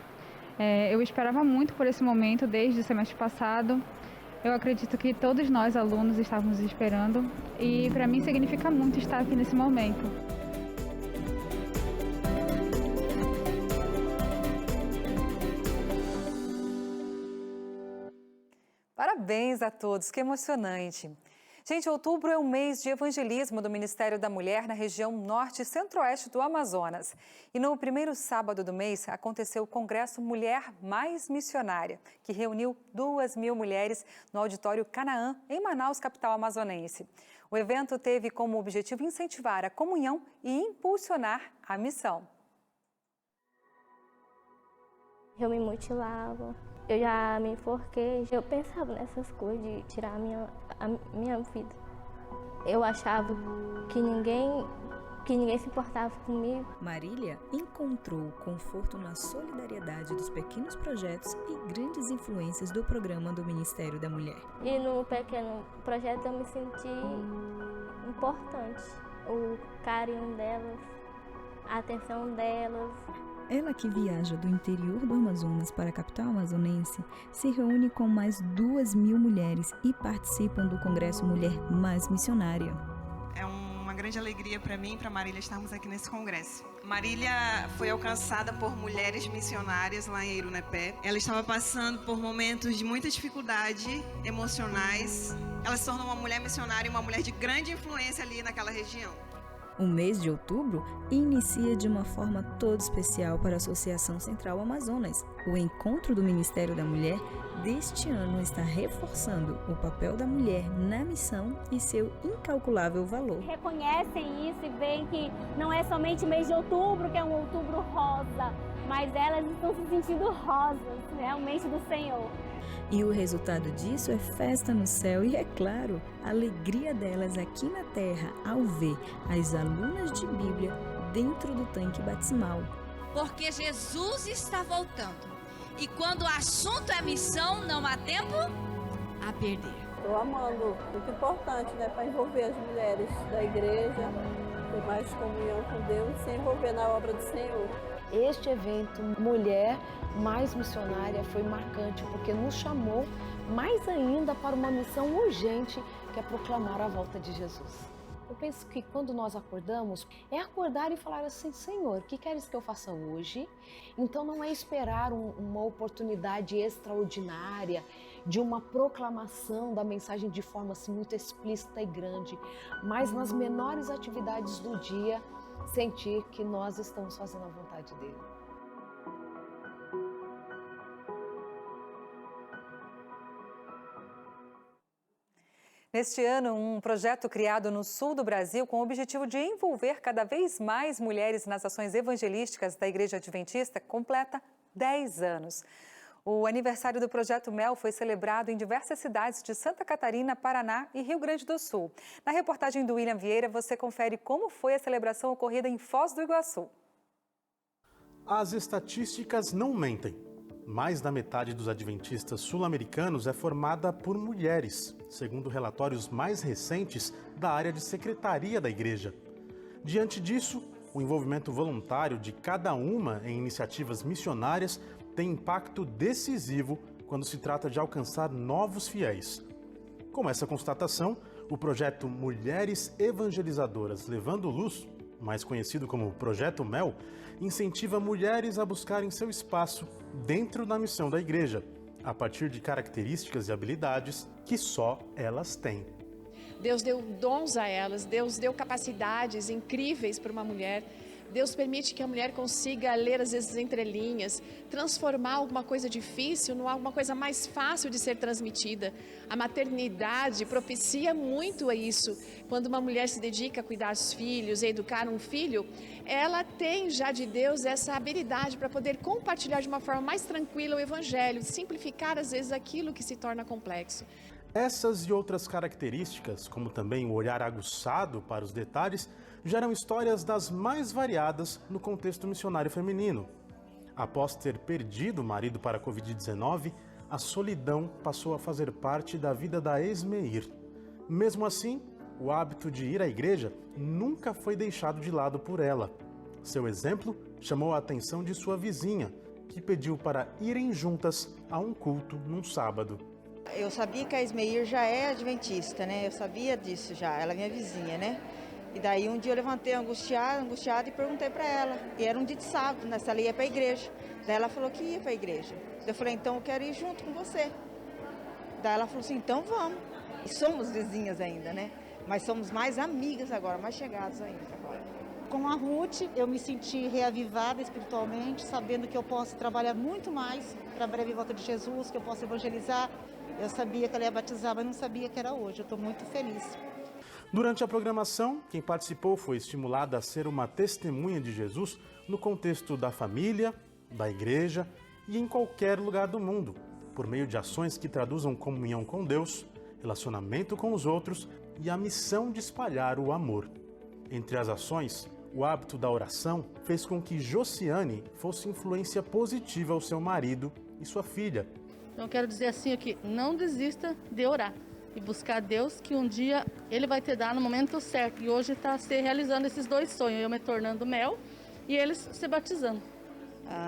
Eu esperava muito por esse momento desde o semestre passado. Eu acredito que todos nós, alunos, estávamos esperando e para mim significa muito estar aqui nesse momento. Parabéns a todos, que emocionante. Gente, outubro é um mês de evangelismo do Ministério da Mulher na região norte e centro-oeste do Amazonas. E no primeiro sábado do mês aconteceu o Congresso Mulher Mais Missionária, que reuniu 2.000 mulheres no Auditório Canaã, em Manaus, capital amazonense. O evento teve como objetivo incentivar a comunhão e impulsionar a missão. Eu me mutilava. Eu já me enforquei, eu pensava nessas coisas de tirar a minha vida. Eu achava que ninguém se importava comigo. Marília encontrou conforto na solidariedade dos pequenos projetos e grandes influências do programa do Ministério da Mulher. E no pequeno projeto eu me senti importante. O carinho delas, a atenção delas. Ela, que viaja do interior do Amazonas para a capital amazonense, se reúne com mais 2.000 mulheres e participam do Congresso Mulher Mais Missionária. É uma grande alegria para mim e para Marília estarmos aqui nesse congresso. Marília foi alcançada por mulheres missionárias lá em Irunepé. Ela estava passando por momentos de muita dificuldade emocionais. Ela se tornou uma mulher missionária e uma mulher de grande influência ali naquela região. O mês de outubro inicia de uma forma toda especial para a Associação Central Amazonas. O encontro do Ministério da Mulher deste ano está reforçando o papel da mulher na missão e seu incalculável valor. Reconhecem isso e veem que não é somente o mês de outubro, que é um outubro rosa, mas elas estão se sentindo rosas, realmente, do Senhor. E o resultado disso é festa no céu e, é claro, a alegria delas aqui na terra ao ver as alunas de Bíblia dentro do tanque batismal. Porque Jesus está voltando. E quando o assunto é missão, não há tempo a perder. Estou amando, muito importante, né, para envolver as mulheres da igreja, ter mais comunhão com Deus e se envolver na obra do Senhor. Este evento Mulher Mais Missionária foi marcante porque nos chamou mais ainda para uma missão urgente, que é proclamar a volta de Jesus. Eu penso que quando nós acordamos, é acordar e falar assim: Senhor, o que queres que eu faça hoje? Então não é esperar uma oportunidade extraordinária, de uma proclamação da mensagem de forma assim, muito explícita e grande, mas nas menores atividades do dia, sentir que nós estamos fazendo a vontade dele. Neste ano, um projeto criado no sul do Brasil com o objetivo de envolver cada vez mais mulheres nas ações evangelísticas da Igreja Adventista completa 10 anos. O aniversário do Projeto Mel foi celebrado em diversas cidades de Santa Catarina, Paraná e Rio Grande do Sul. Na reportagem do William Vieira, você confere como foi a celebração ocorrida em Foz do Iguaçu. As estatísticas não mentem. Mais da metade dos adventistas sul-americanos é formada por mulheres, segundo relatórios mais recentes da área de secretaria da igreja. Diante disso, o envolvimento voluntário de cada uma em iniciativas missionárias tem impacto decisivo quando se trata de alcançar novos fiéis. Com essa constatação, o projeto Mulheres Evangelizadoras Levando Luz, mais conhecido como Projeto Mel, incentiva mulheres a buscarem seu espaço dentro da missão da igreja, a partir de características e habilidades que só elas têm. Deus deu dons a elas, Deus deu capacidades incríveis para uma mulher, Deus permite que a mulher consiga ler, às vezes, entrelinhas, transformar alguma coisa difícil em alguma coisa mais fácil de ser transmitida. A maternidade propicia muito a isso. Quando uma mulher se dedica a cuidar dos filhos, a educar um filho, ela tem já de Deus essa habilidade para poder compartilhar de uma forma mais tranquila o Evangelho, simplificar, às vezes, aquilo que se torna complexo. Essas e outras características, como também o olhar aguçado para os detalhes, geram histórias das mais variadas no contexto missionário feminino. Após ter perdido o marido para a Covid-19, a solidão passou a fazer parte da vida da Esmeir. Mesmo assim, o hábito de ir à igreja nunca foi deixado de lado por ela. Seu exemplo chamou a atenção de sua vizinha, que pediu para irem juntas a um culto num sábado. Eu sabia que a Esmeir já é adventista, né? Eu sabia disso já, ela é minha vizinha, né? E daí um dia eu levantei angustiada e perguntei para ela. E era um dia de sábado, né? Se ela ia para a igreja. Daí ela falou que ia para a igreja. Eu falei, então eu quero ir junto com você. Daí ela falou assim, então vamos. E somos vizinhas ainda, né? Mas somos mais amigas agora, mais chegadas ainda agora. Com a Ruth, eu me senti reavivada espiritualmente, sabendo que eu posso trabalhar muito mais para a breve volta de Jesus, que eu posso evangelizar. Eu sabia que ela ia batizar, mas não sabia que era hoje. Eu estou muito feliz. Durante a programação, quem participou foi estimulada a ser uma testemunha de Jesus no contexto da família, da igreja e em qualquer lugar do mundo, por meio de ações que traduzam comunhão com Deus, relacionamento com os outros e a missão de espalhar o amor. Entre as ações, o hábito da oração fez com que Josiane fosse influência positiva ao seu marido e sua filha. Então eu quero dizer assim aqui, não desista de orar e buscar a Deus, que um dia Ele vai te dar no momento certo. E hoje está se realizando esses dois sonhos, eu me tornando mel e eles se batizando.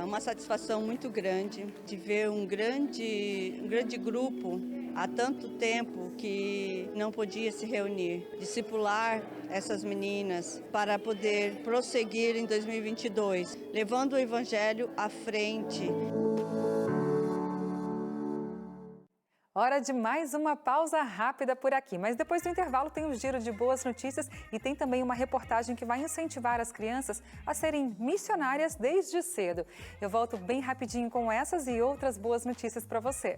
Uma satisfação muito grande de ver um grande grupo há tanto tempo que não podia se reunir, discipular essas meninas para poder prosseguir em 2022, levando o Evangelho à frente. Hora de mais uma pausa rápida por aqui, mas depois do intervalo tem o giro de boas notícias e tem também uma reportagem que vai incentivar as crianças a serem missionárias desde cedo. Eu volto bem rapidinho com essas e outras boas notícias para você.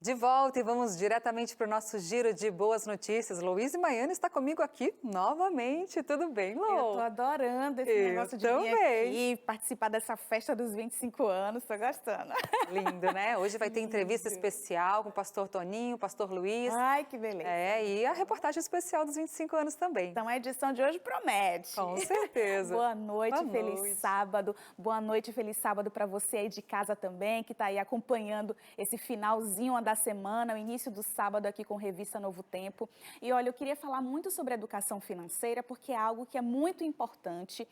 De volta e vamos diretamente para o nosso giro de boas notícias. Louise Maiano está comigo aqui novamente. Tudo bem, Lou? Eu tô adorando esse negócio de vir aqui, participar dessa festa dos 25 anos. Tô gostando. Lindo, né? Hoje vai ter entrevista especial com o pastor Toninho, o pastor Luiz. Ai, que beleza. E a reportagem especial dos 25 anos também. Então a edição de hoje promete. Com certeza. Boa noite, feliz sábado. Boa noite, feliz sábado para você aí de casa também, que tá aí acompanhando esse finalzinho da semana, o início do sábado aqui com Revista Novo Tempo. E olha, eu queria falar muito sobre educação financeira, porque é algo que é muito importante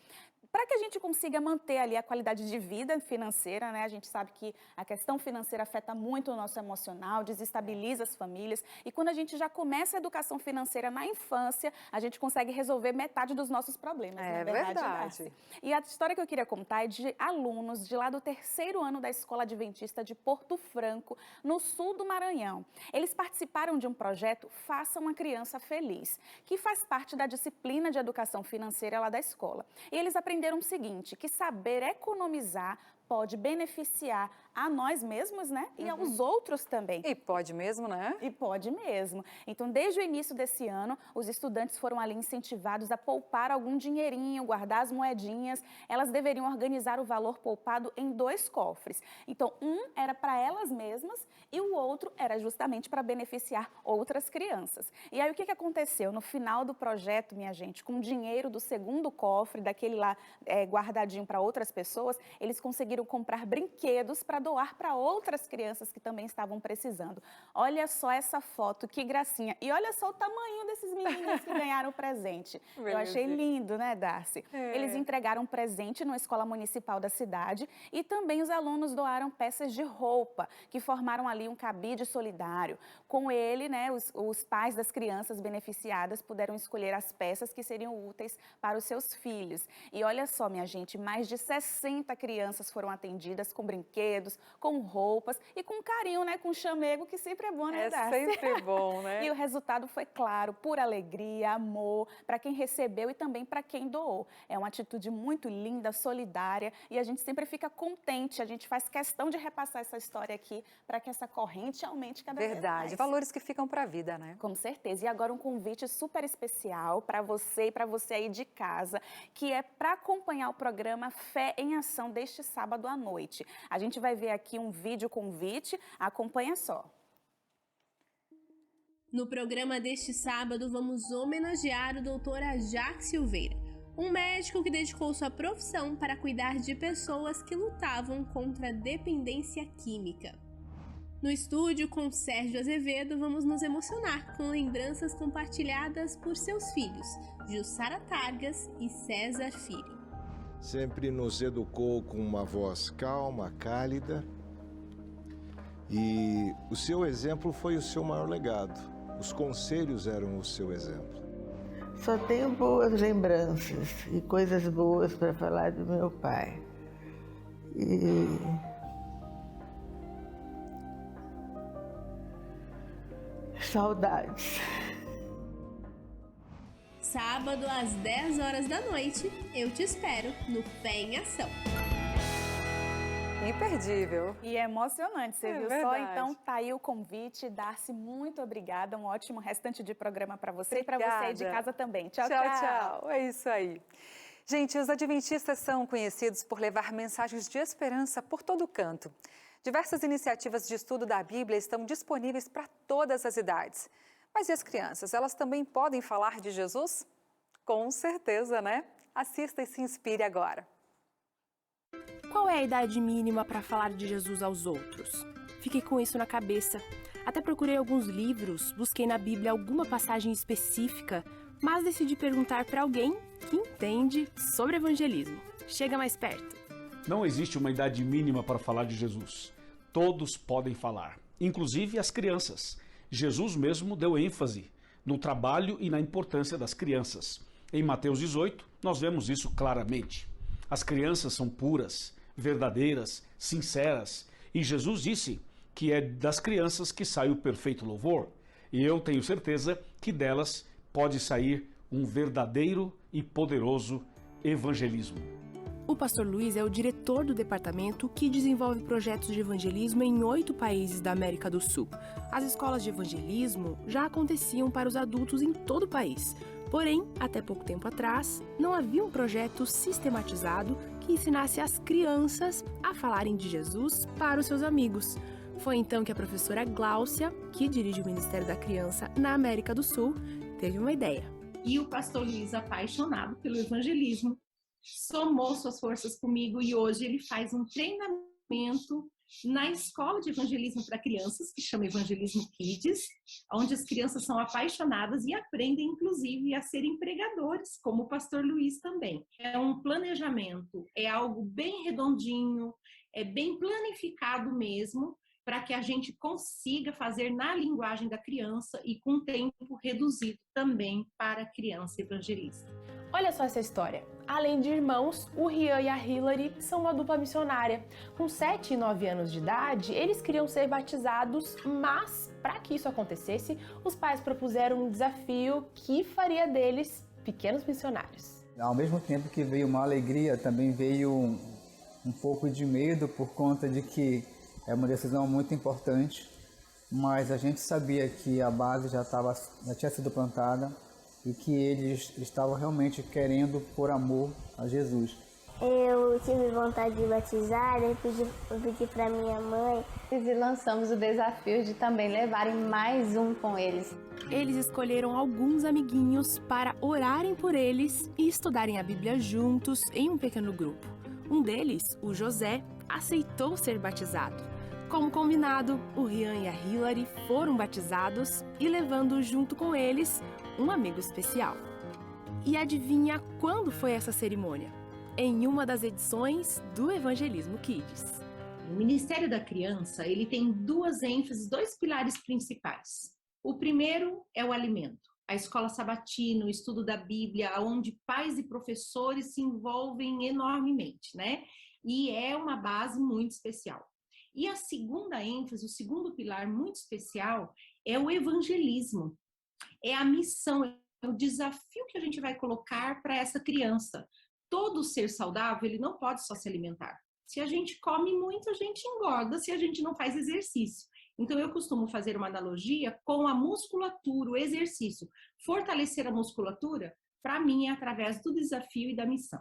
para que a gente consiga manter ali a qualidade de vida financeira, né? A gente sabe que a questão financeira afeta muito o nosso emocional, desestabiliza as famílias. E quando a gente já começa a educação financeira na infância, a gente consegue resolver metade dos nossos problemas. É verdade. E a história que eu queria contar é de alunos de lá do 3º ano da Escola Adventista de Porto Franco, no sul do Maranhão. Eles participaram de um projeto Faça uma Criança Feliz, que faz parte da disciplina de educação financeira lá da escola. E eles aprenderam o seguinte, que saber economizar pode beneficiar a nós mesmos, né? E aos outros também. E pode mesmo, né? E pode mesmo. Então, desde o início desse ano, os estudantes foram ali incentivados a poupar algum dinheirinho, guardar as moedinhas. Elas deveriam organizar o valor poupado em 2 cofres. Então, um era para elas mesmas e o outro era justamente para beneficiar outras crianças. E aí, o que aconteceu? No final do projeto, minha gente, com o dinheiro do 2º cofre, daquele lá guardadinho para outras pessoas, eles conseguiram comprar brinquedos para doar para outras crianças que também estavam precisando. Olha só essa foto, que gracinha. E olha só o tamanho desses meninos que ganharam o presente. Eu achei lindo, né, Darcy? Eles entregaram um presente numa escola municipal da cidade e também os alunos doaram peças de roupa, que formaram ali um cabide solidário. Com ele, né, os pais das crianças beneficiadas puderam escolher as peças que seriam úteis para os seus filhos. E olha só, minha gente, mais de 60 crianças foram atendidas com brinquedos, com roupas e com carinho, né? Com chamego, que sempre é bom, né, Darcy? É sempre bom, né? E o resultado foi claro, pura alegria, amor, para quem recebeu e também para quem doou. É uma atitude muito linda, solidária, e a gente sempre fica contente, a gente faz questão de repassar essa história aqui para que essa corrente aumente cada vez mais. Verdade, valores que ficam para a vida, né? Com certeza. E agora um convite super especial para você e para você aí de casa, que é para acompanhar o programa Fé em Ação deste sábado à noite. A gente vai ver aqui um vídeo convite, acompanha só. No programa deste sábado, vamos homenagear o Dr. Ajax Silveira, um médico que dedicou sua profissão para cuidar de pessoas que lutavam contra a dependência química. No estúdio, com Sérgio Azevedo, vamos nos emocionar com lembranças compartilhadas por seus filhos, Jussara Targas e César Filho. Sempre nos educou com uma voz calma, cálida, e o seu exemplo foi o seu maior legado. Os conselhos eram o seu exemplo. Só tenho boas lembranças e coisas boas para falar do meu pai. Saudades. Sábado às 10 horas da noite, eu te espero no Fé em Ação. Imperdível. E é emocionante, você viu verdade. só? Então tá aí o convite. Darcy, muito obrigada. Um ótimo restante de programa para você e para você aí de casa também. Tchau, tchau. Tchau. É isso aí. Gente, os adventistas são conhecidos por levar mensagens de esperança por todo canto. Diversas iniciativas de estudo da Bíblia estão disponíveis para todas as idades. Mas e as crianças? Elas também podem falar de Jesus? Com certeza, né? Assista e se inspire agora. Qual é a idade mínima para falar de Jesus aos outros? Fiquei com isso na cabeça. Até procurei alguns livros, busquei na Bíblia alguma passagem específica, mas decidi perguntar para alguém que entende sobre evangelismo. Chega mais perto. Não existe uma idade mínima para falar de Jesus. Todos podem falar, inclusive as crianças. Jesus mesmo deu ênfase no trabalho e na importância das crianças. Em Mateus 18, nós vemos isso claramente. As crianças são puras, verdadeiras, sinceras, e Jesus disse que é das crianças que sai o perfeito louvor, e eu tenho certeza que delas pode sair um verdadeiro e poderoso evangelismo. O pastor Luiz é o diretor do departamento que desenvolve projetos de evangelismo em 8 países da América do Sul. As escolas de evangelismo já aconteciam para os adultos em todo o país. Porém, até pouco tempo atrás, não havia um projeto sistematizado que ensinasse as crianças a falarem de Jesus para os seus amigos. Foi então que a professora Gláucia, que dirige o Ministério da Criança na América do Sul, teve uma ideia. E o pastor Luiz, apaixonado pelo evangelismo, somou suas forças comigo e hoje ele faz um treinamento na escola de evangelismo para crianças, que chama Evangelismo Kids, onde as crianças são apaixonadas e aprendem, inclusive, a serem pregadores, como o pastor Luiz também. É um planejamento, é algo bem redondinho, é bem planificado mesmo, para que a gente consiga fazer na linguagem da criança e com tempo reduzido também para a criança evangelista. Olha só essa história. Além de irmãos, o Rian e a Hilary são uma dupla missionária. Com 7 e 9 anos de idade, eles queriam ser batizados, mas para que isso acontecesse, os pais propuseram um desafio que faria deles pequenos missionários. Ao mesmo tempo que veio uma alegria, também veio um pouco de medo por conta de que é uma decisão muito importante, mas a gente sabia que a base já tinha sido plantada e que eles estavam realmente querendo por amor a Jesus. Eu tive vontade de batizar, eu pedi para minha mãe. E lançamos o desafio de também levarem mais um com eles. Eles escolheram alguns amiguinhos para orarem por eles e estudarem a Bíblia juntos em um pequeno grupo. Um deles, o José, aceitou ser batizado. Como combinado, o Rian e a Hilary foram batizados e levando junto com eles um amigo especial. E adivinha quando foi essa cerimônia? Em uma das edições do Evangelismo Kids. O Ministério da Criança, ele tem duas ênfases, dois pilares principais. O primeiro é o alimento. A escola sabatina, o estudo da Bíblia, onde pais e professores se envolvem enormemente, né? E é uma base muito especial. E a segunda ênfase, o segundo pilar muito especial é o evangelismo. É a missão, é o desafio que a gente vai colocar para essa criança. Todo ser saudável, ele não pode só se alimentar. Se a gente come muito, a gente engorda se a gente não faz exercício. Então, eu costumo fazer uma analogia com a musculatura, o exercício. Fortalecer a musculatura, para mim, é através do desafio e da missão.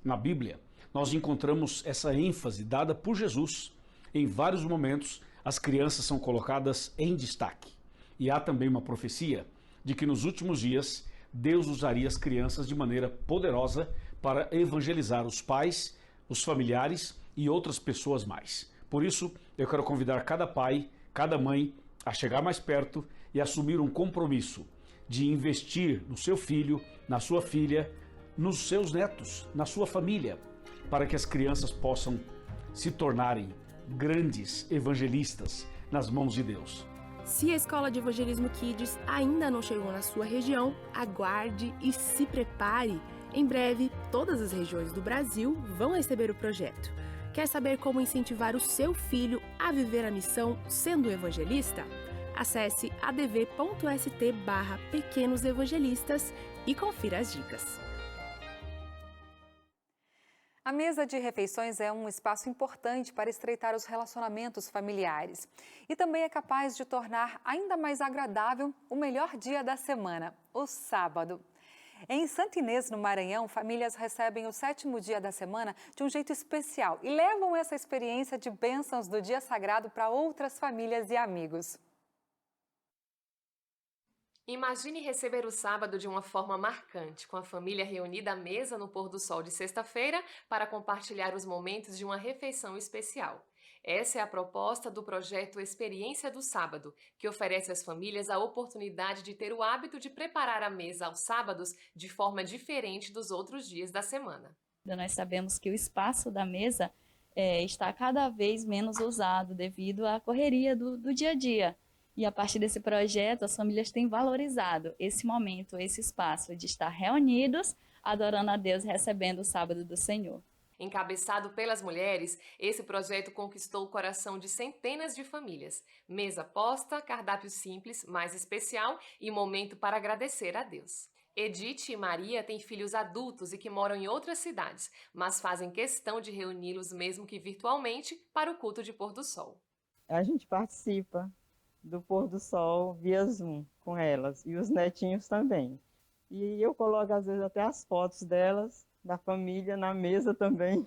Na Bíblia, nós encontramos essa ênfase dada por Jesus. Em vários momentos, as crianças são colocadas em destaque. E há também uma profecia de que nos últimos dias, Deus usaria as crianças de maneira poderosa para evangelizar os pais, os familiares e outras pessoas mais. Por isso, eu quero convidar cada pai, cada mãe a chegar mais perto e assumir um compromisso de investir no seu filho, na sua filha, nos seus netos, na sua família, para que as crianças possam se tornarem grandes evangelistas nas mãos de Deus. Se a Escola de Evangelismo Kids ainda não chegou na sua região, aguarde e se prepare. Em breve, todas as regiões do Brasil vão receber o projeto. Quer saber como incentivar o seu filho a viver a missão sendo evangelista? Acesse adv.st/Pequenos Evangelistas e confira as dicas. A mesa de refeições é um espaço importante para estreitar os relacionamentos familiares e também é capaz de tornar ainda mais agradável o melhor dia da semana, o sábado. Em Santa Inês, no Maranhão, famílias recebem o 7º dia da semana de um jeito especial e levam essa experiência de bênçãos do dia sagrado para outras famílias e amigos. Imagine receber o sábado de uma forma marcante, com a família reunida à mesa no pôr do sol de sexta-feira para compartilhar os momentos de uma refeição especial. Essa é a proposta do projeto Experiência do Sábado, que oferece às famílias a oportunidade de ter o hábito de preparar a mesa aos sábados de forma diferente dos outros dias da semana. Nós sabemos que o espaço da mesa está cada vez menos usado devido à correria do dia a dia. E a partir desse projeto, as famílias têm valorizado esse momento, esse espaço de estar reunidos, adorando a Deus, recebendo o sábado do Senhor. Encabeçado pelas mulheres, esse projeto conquistou o coração de centenas de famílias. Mesa posta, cardápio simples, mais especial e momento para agradecer a Deus. Edith e Maria têm filhos adultos e que moram em outras cidades, mas fazem questão de reuni-los mesmo que virtualmente para o culto de pôr do sol. A gente participa do pôr do sol via Zoom com elas e os netinhos também. E eu coloco às vezes até as fotos delas, da família, na mesa também,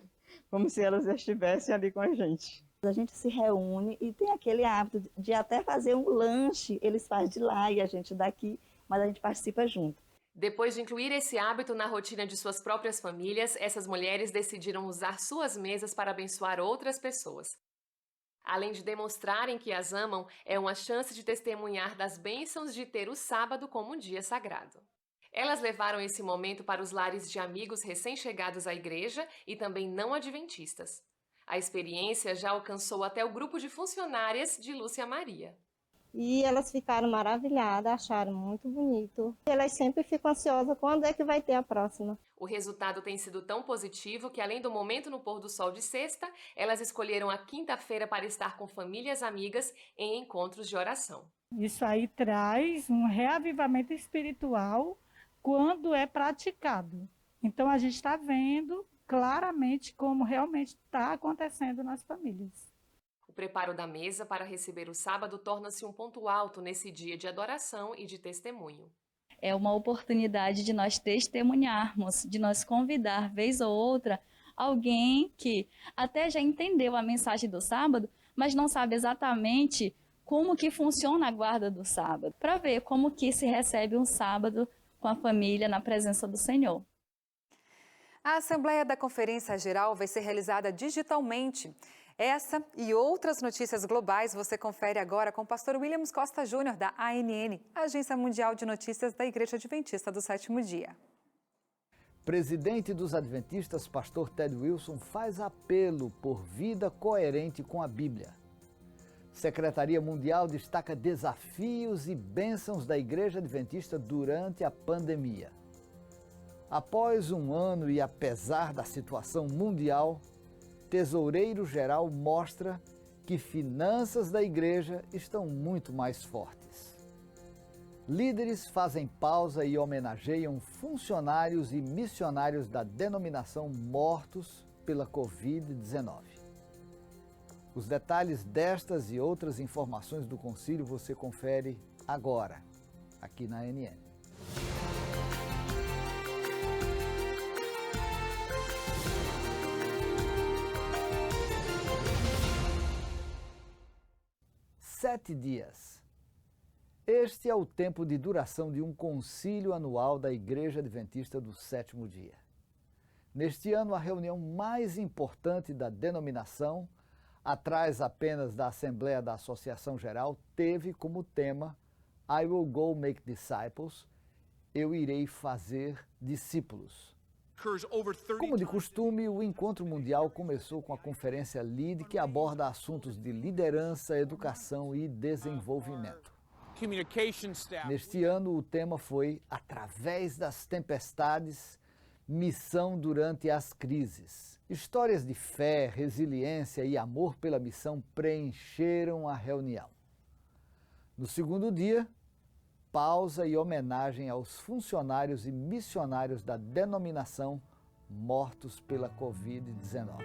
como se elas estivessem ali com a gente. A gente se reúne e tem aquele hábito de até fazer um lanche, eles fazem de lá e a gente daqui, mas a gente participa junto. Depois de incluir esse hábito na rotina de suas próprias famílias, essas mulheres decidiram usar suas mesas para abençoar outras pessoas. Além de demonstrarem que as amam, é uma chance de testemunhar das bênçãos de ter o sábado como um dia sagrado. Elas levaram esse momento para os lares de amigos recém-chegados à igreja e também não adventistas. A experiência já alcançou até o grupo de funcionárias de Lúcia Maria. E elas ficaram maravilhadas, acharam muito bonito. Elas sempre ficam ansiosas, quando é que vai ter a próxima? O resultado tem sido tão positivo que, além do momento no pôr do sol de sexta, elas escolheram a quinta-feira para estar com famílias amigas em encontros de oração. Isso aí traz um reavivamento espiritual quando é praticado. Então a gente está vendo claramente como realmente está acontecendo nas famílias. O preparo da mesa para receber o sábado torna-se um ponto alto nesse dia de adoração e de testemunho. É uma oportunidade de nós testemunharmos, de nós convidar, vez ou outra, alguém que até já entendeu a mensagem do sábado, mas não sabe exatamente como que funciona a guarda do sábado, para ver como que se recebe um sábado com a família na presença do Senhor. A Assembleia da Conferência Geral vai ser realizada digitalmente. Essa e outras notícias globais você confere agora com o pastor Williams Costa Júnior, da ANN, Agência Mundial de Notícias da Igreja Adventista do Sétimo Dia. Presidente dos Adventistas, pastor Ted Wilson, faz apelo por vida coerente com a Bíblia. Secretaria Mundial destaca desafios e bênçãos da Igreja Adventista durante a pandemia. Após um ano e apesar da situação mundial, Tesoureiro-Geral mostra que finanças da igreja estão muito mais fortes. Líderes fazem pausa e homenageiam funcionários e missionários da denominação mortos pela Covid-19. Os detalhes destas e outras informações do concílio você confere agora, aqui na ANN. Sete dias. Este é o tempo de duração de um concílio anual da Igreja Adventista do Sétimo Dia. Neste ano, a reunião mais importante da denominação, atrás apenas da Assembleia da Associação Geral, teve como tema I will go make disciples, eu irei fazer discípulos. Como de costume, o encontro mundial começou com a conferência LEAD, que aborda assuntos de liderança, educação e desenvolvimento. Neste ano, o tema foi Através das Tempestades, Missão durante as Crises. Histórias de fé, resiliência e amor pela missão preencheram a reunião. No segundo dia, pausa e homenagem aos funcionários e missionários da denominação mortos pela Covid-19.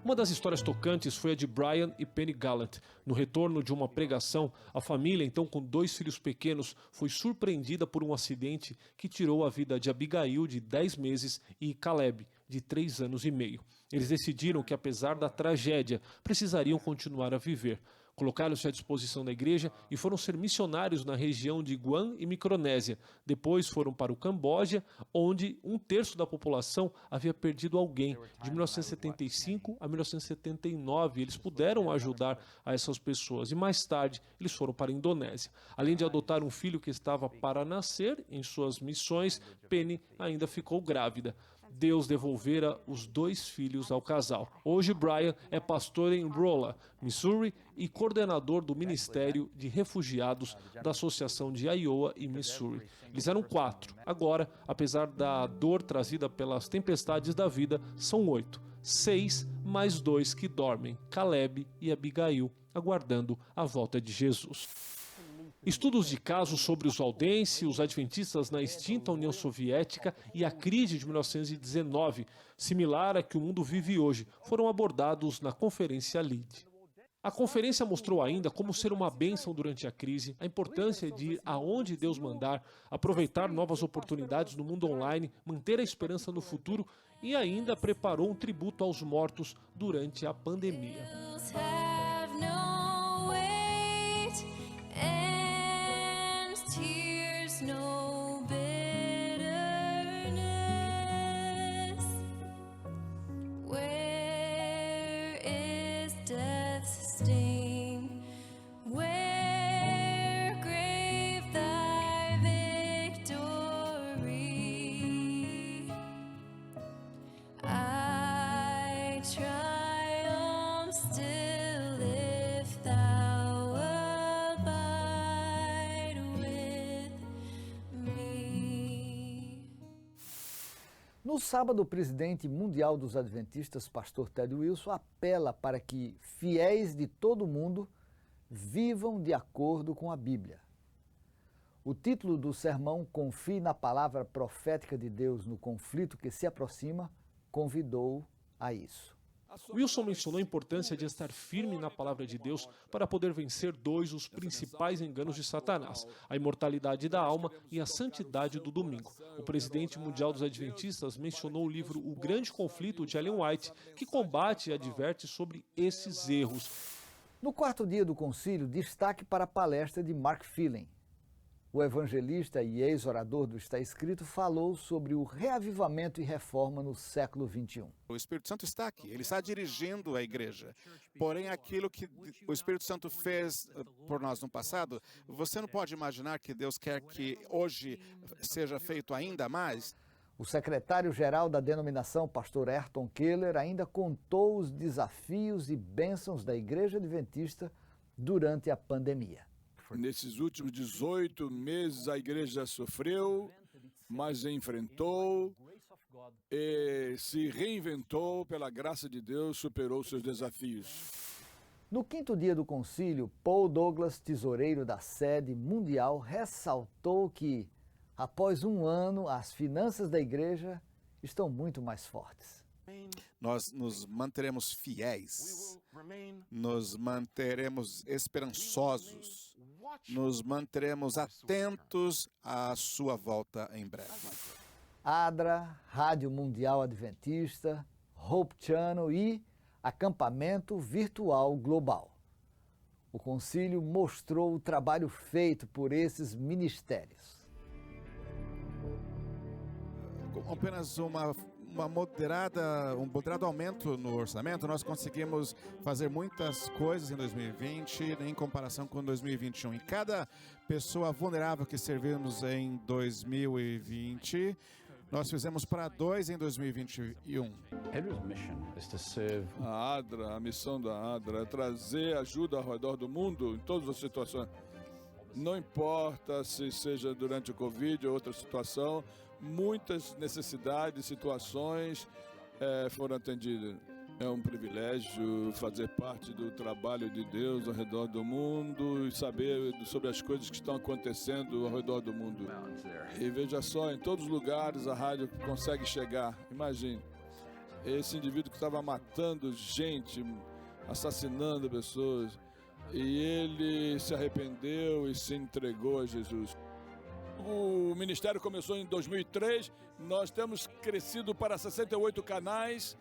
Uma das histórias tocantes foi a de Brian e Penny Gallant. No retorno de uma pregação, a família, então com 2 filhos pequenos, foi surpreendida por um acidente que tirou a vida de Abigail, de 10 meses, e Caleb, de 3 anos e meio. Eles decidiram que, apesar da tragédia, precisariam continuar a viver. Colocaram-se à disposição da igreja e foram ser missionários na região de Guam e Micronésia. Depois foram para o Camboja, onde 1/3 da população havia perdido alguém. De 1975 a 1979, eles puderam ajudar a essas pessoas. E mais tarde, eles foram para a Indonésia. Além de adotar um filho que estava para nascer, em suas missões, Penny ainda ficou grávida. Deus devolvera os 2 filhos ao casal. Hoje, Brian é pastor em Rolla, Missouri, e coordenador do Ministério de Refugiados da Associação de Iowa e Missouri. Eles eram 4. Agora, apesar da dor trazida pelas tempestades da vida, são 8. 6 mais 2 que dormem, Caleb e Abigail, aguardando a volta de Jesus. Estudos de casos sobre os valdenses, os adventistas na extinta União Soviética e a crise de 1919, similar à que o mundo vive hoje, foram abordados na Conferência LEAD. A conferência mostrou ainda como ser uma bênção durante a crise, a importância de ir aonde Deus mandar, aproveitar novas oportunidades no mundo online, manter a esperança no futuro e ainda preparou um tributo aos mortos durante a pandemia. No sábado, o presidente mundial dos adventistas, pastor Ted Wilson, apela para que fiéis de todo o mundo vivam de acordo com a Bíblia. O título do sermão, Confie na Palavra Profética de Deus no conflito que se aproxima, convidou a isso. Wilson mencionou a importância de estar firme na palavra de Deus para poder vencer 2 os principais enganos de Satanás, a imortalidade da alma e a santidade do domingo. O presidente mundial dos adventistas mencionou o livro O Grande Conflito, de Ellen White, que combate e adverte sobre esses erros. No quarto dia do concílio, destaque para a palestra de Mark Phelan. O evangelista e ex-orador do Está Escrito falou sobre o reavivamento e reforma no século XXI. O Espírito Santo está aqui, ele está dirigindo a igreja. Porém, aquilo que o Espírito Santo fez por nós no passado, você não pode imaginar que Deus quer que hoje seja feito ainda mais? O secretário-geral da denominação, pastor Ayrton Keller, ainda contou os desafios e bênçãos da Igreja Adventista durante a pandemia. Nesses últimos 18 meses, a igreja sofreu, mas enfrentou e se reinventou pela graça de Deus, superou seus desafios. No quinto dia do concílio, Paul Douglas, tesoureiro da sede mundial, ressaltou que, após um ano, as finanças da igreja estão muito mais fortes. Nós nos manteremos fiéis, nos manteremos esperançosos, nos manteremos atentos à sua volta em breve. ADRA, Rádio Mundial Adventista, Hope Channel e Acampamento Virtual Global. O concílio mostrou o trabalho feito por esses ministérios. Com apenas um moderado aumento no orçamento, nós conseguimos fazer muitas coisas em 2020 em comparação com 2021. E cada pessoa vulnerável que servimos em 2020, nós fizemos para 2 em 2021. A missão da ADRA é trazer ajuda ao redor do mundo em todas as situações. Não importa se seja durante o Covid ou outra situação, muitas necessidades, situações foram atendidas. É um privilégio fazer parte do trabalho de Deus ao redor do mundo e saber sobre as coisas que estão acontecendo ao redor do mundo. E veja só, em todos os lugares a rádio consegue chegar. Imagine, esse indivíduo que estava matando gente, assassinando pessoas, e ele se arrependeu e se entregou a Jesus. O ministério começou em 2003, nós temos crescido para 68 canais,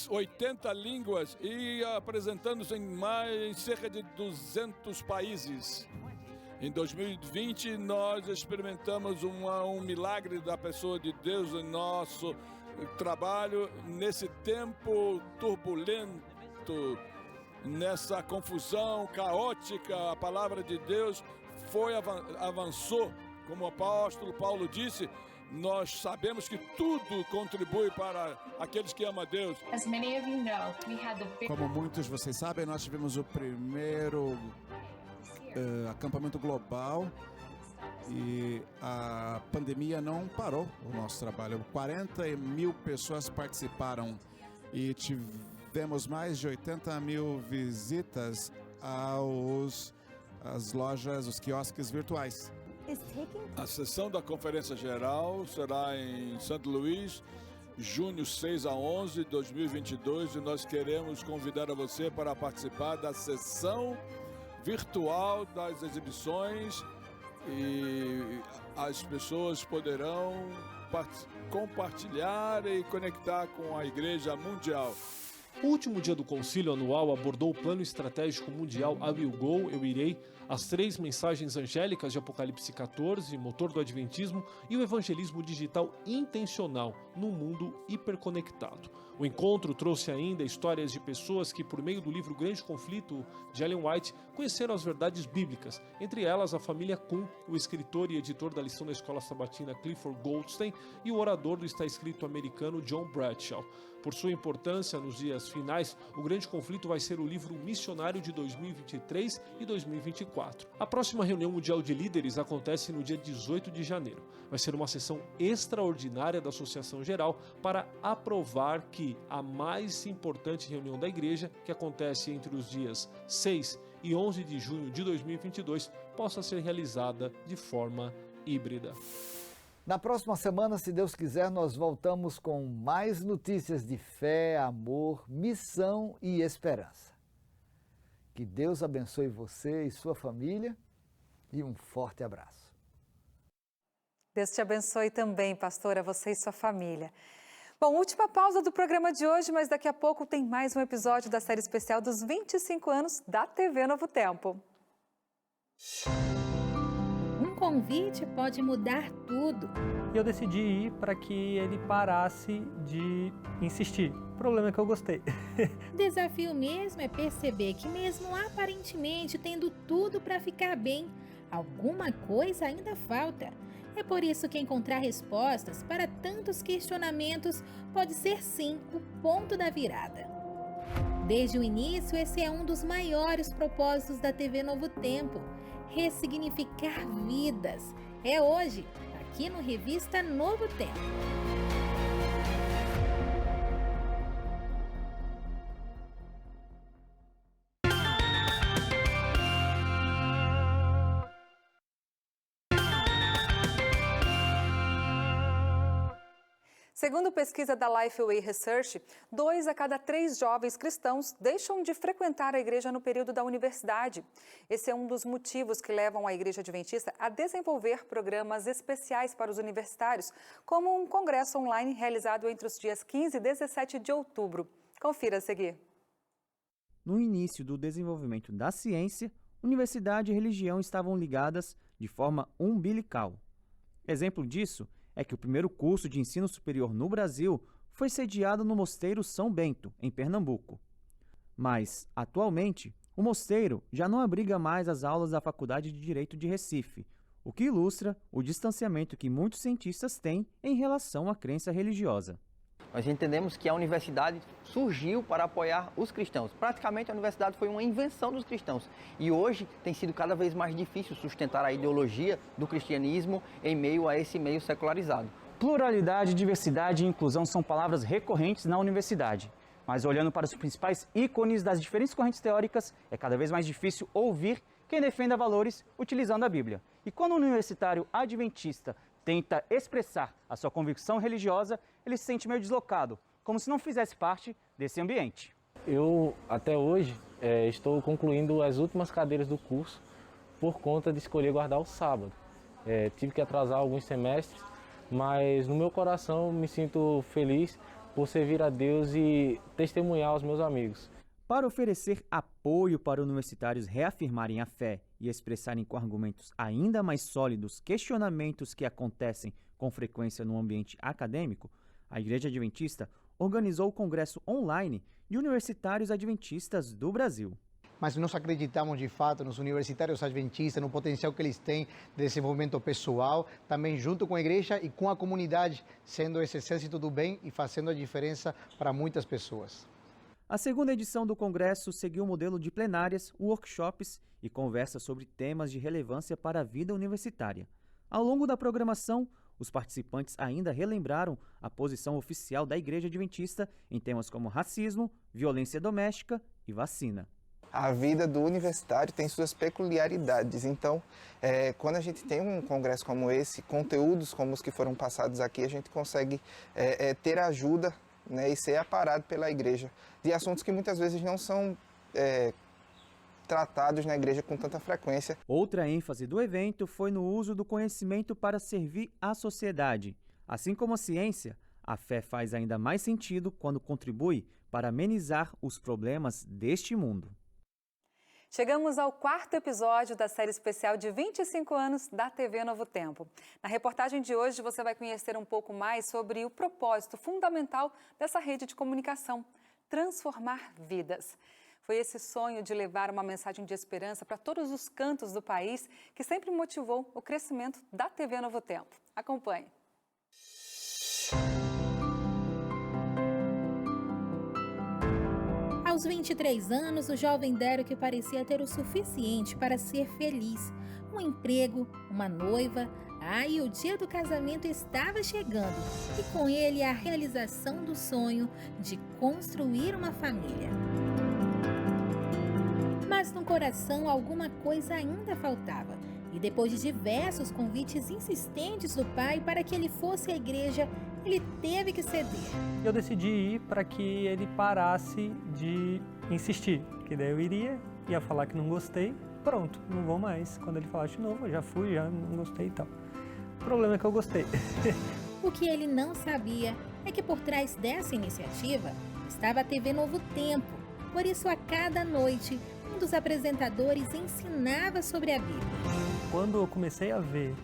80 línguas e apresentando-se em cerca de 200 países. Em 2020, nós experimentamos um milagre da pessoa de Deus em nosso trabalho, nesse tempo turbulento, nessa confusão caótica. A palavra de Deus avançou. Como o apóstolo Paulo disse, nós sabemos que tudo contribui para aqueles que amam a Deus. Como muitos de vocês sabem, nós tivemos o primeiro acampamento global e a pandemia não parou o nosso trabalho. 40 mil pessoas participaram e tivemos mais de 80 mil visitas às lojas, os quiosques virtuais. A sessão da Conferência Geral será em Santo Luís, junho 6 a 11 de 2022, e nós queremos convidar a você para participar da sessão virtual das exibições, e as pessoas poderão compartilhar e conectar com a Igreja Mundial. O último dia do concílio anual abordou o plano estratégico mundial I Will Go, Eu Irei, as 3 mensagens angélicas de Apocalipse 14, motor do Adventismo, e o evangelismo digital intencional num mundo hiperconectado. O encontro trouxe ainda histórias de pessoas que, por meio do livro Grande Conflito, de Ellen White, conheceram as verdades bíblicas, entre elas a família Kuhn, o escritor e editor da lição da escola sabatina Clifford Goldstein e o orador do Está Escrito americano John Bradshaw. Por sua importância nos dias finais, o Grande Conflito vai ser o livro missionário de 2023 e 2024. A próxima reunião mundial de líderes acontece no dia 18 de janeiro. Vai ser uma sessão extraordinária da Associação Geral para aprovar que a mais importante reunião da igreja, que acontece entre os dias 6 e 11 de junho de 2022, possa ser realizada de forma híbrida. Na próxima semana, se Deus quiser, nós voltamos com mais notícias de fé, amor, missão e esperança. Que Deus abençoe você e sua família e um forte abraço. Deus te abençoe também, pastora, você e sua família. Bom, última pausa do programa de hoje, mas daqui a pouco tem mais um episódio da série especial dos 25 anos da TV Novo Tempo. Um convite pode mudar tudo. E eu decidi ir para que ele parasse de insistir. O problema é que eu gostei. O desafio mesmo é perceber que mesmo aparentemente tendo tudo para ficar bem, alguma coisa ainda falta. É por isso que encontrar respostas para tantos questionamentos pode ser sim o ponto da virada. Desde o início, esse é um dos maiores propósitos da TV Novo Tempo: ressignificar vidas. É hoje, aqui no Revista Novo Tempo. Segundo pesquisa da Lifeway Research, 2 a cada 3 jovens cristãos deixam de frequentar a igreja no período da universidade. Esse é um dos motivos que levam a Igreja Adventista a desenvolver programas especiais para os universitários, como um congresso online realizado entre os dias 15 e 17 de outubro. Confira a seguir. No início do desenvolvimento da ciência, universidade e religião estavam ligadas de forma umbilical. Exemplo disso é que o primeiro curso de ensino superior no Brasil foi sediado no Mosteiro São Bento, em Pernambuco. Mas, atualmente, o mosteiro já não abriga mais as aulas da Faculdade de Direito de Recife, o que ilustra o distanciamento que muitos cientistas têm em relação à crença religiosa. Nós entendemos que a universidade surgiu para apoiar os cristãos. Praticamente a universidade foi uma invenção dos cristãos. E hoje tem sido cada vez mais difícil sustentar a ideologia do cristianismo em meio a esse meio secularizado. Pluralidade, diversidade e inclusão são palavras recorrentes na universidade. Mas olhando para os principais ícones das diferentes correntes teóricas, é cada vez mais difícil ouvir quem defenda valores utilizando a Bíblia. E quando um universitário adventista tenta expressar a sua convicção religiosa, ele se sente meio deslocado, como se não fizesse parte desse ambiente. Eu, até hoje, estou concluindo as últimas cadeiras do curso por conta de escolher guardar o sábado. Tive que atrasar alguns semestres, mas no meu coração me sinto feliz por servir a Deus e testemunhar aos meus amigos. Para oferecer apoio para universitários reafirmarem a fé e expressarem com argumentos ainda mais sólidos questionamentos que acontecem com frequência no ambiente acadêmico, a Igreja Adventista organizou o congresso online de universitários adventistas do Brasil. Mas nós acreditamos de fato nos universitários adventistas, no potencial que eles têm de desenvolvimento pessoal, também junto com a igreja e com a comunidade, sendo esse exército do bem e fazendo a diferença para muitas pessoas. A segunda edição do congresso seguiu o modelo de plenárias, workshops e conversas sobre temas de relevância para a vida universitária. Ao longo da programação, os participantes ainda relembraram a posição oficial da Igreja Adventista em temas como racismo, violência doméstica e vacina. A vida do universitário tem suas peculiaridades, então quando a gente tem um congresso como esse, conteúdos como os que foram passados aqui, a gente consegue ter ajuda, né, e ser aparado pela igreja de assuntos que muitas vezes não são tratados na igreja com tanta frequência. Outra ênfase do evento foi no uso do conhecimento para servir à sociedade. Assim como a ciência, a fé faz ainda mais sentido quando contribui para amenizar os problemas deste mundo. Chegamos ao 4º episódio da série especial de 25 anos da TV Novo Tempo. Na reportagem de hoje você vai conhecer um pouco mais sobre o propósito fundamental dessa rede de comunicação: transformar vidas. Foi esse sonho de levar uma mensagem de esperança para todos os cantos do país que sempre motivou o crescimento da TV Novo Tempo. Acompanhe. Aos 23 anos, o jovem Derek parecia ter o suficiente para ser feliz. Um emprego, uma noiva, e o dia do casamento estava chegando. E com ele a realização do sonho de construir uma família. Mas no coração alguma coisa ainda faltava. E depois de diversos convites insistentes do pai para que ele fosse à igreja, ele teve que ceder. Eu decidi ir para que ele parasse de insistir, que daí eu ia falar que não gostei, pronto, não vou mais. Quando ele falasse de novo, eu já fui, já não gostei e tal. O problema é que eu gostei. O que ele não sabia é que por trás dessa iniciativa estava a TV Novo Tempo. Por isso, a cada noite, um dos apresentadores ensinava sobre a Bíblia. Quando eu comecei a ver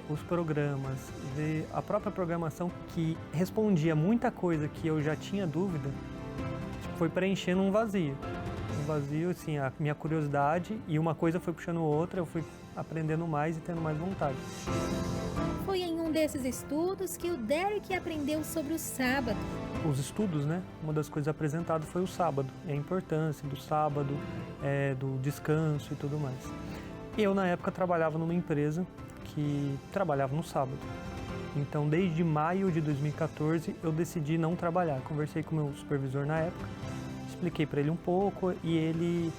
os programas, ver a própria programação que respondia muita coisa que eu já tinha dúvida, foi preenchendo um vazio. Um vazio, assim, a minha curiosidade, e uma coisa foi puxando outra, eu fui aprendendo mais e tendo mais vontade. Foi em um desses estudos que o Derek aprendeu sobre o sábado. Os estudos, né? Uma das coisas apresentadas foi o sábado, a importância do sábado, do descanso e tudo mais. Eu, na época, trabalhava numa empresa que trabalhava no sábado. Então, desde maio de 2014, eu decidi não trabalhar. Conversei com o meu supervisor na época, expliquei para ele um pouco e ele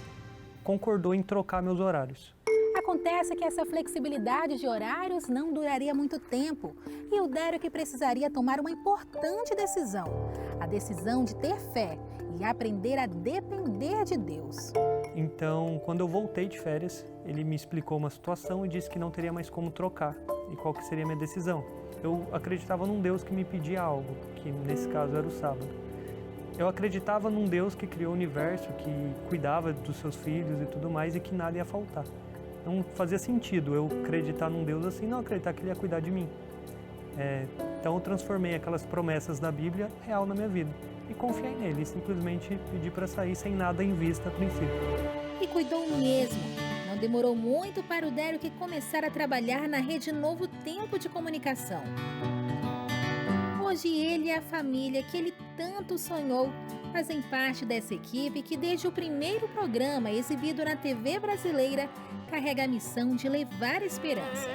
concordou em trocar meus horários. A Acontece que essa flexibilidade de horários não duraria muito tempo e o Derek precisaria tomar uma importante decisão. A decisão de ter fé e aprender a depender de Deus. Então, quando eu voltei de férias, ele me explicou uma situação e disse que não teria mais como trocar e qual que seria a minha decisão. Eu acreditava num Deus que me pedia algo, que nesse caso era o sábado. Eu acreditava num Deus que criou o universo, que cuidava dos seus filhos e tudo mais e que nada ia faltar. Não fazia sentido eu acreditar num Deus assim, não acreditar que Ele ia cuidar de mim. Então eu transformei aquelas promessas da Bíblia real na minha vida e confiei nele, e simplesmente pedi para sair sem nada em vista a princípio. E cuidou mesmo. Não demorou muito para o Derek começar a trabalhar na Rede Novo Tempo de Comunicação. Hoje ele e a família que ele tanto sonhou fazem parte dessa equipe que desde o primeiro programa exibido na TV brasileira carrega a missão de levar esperança.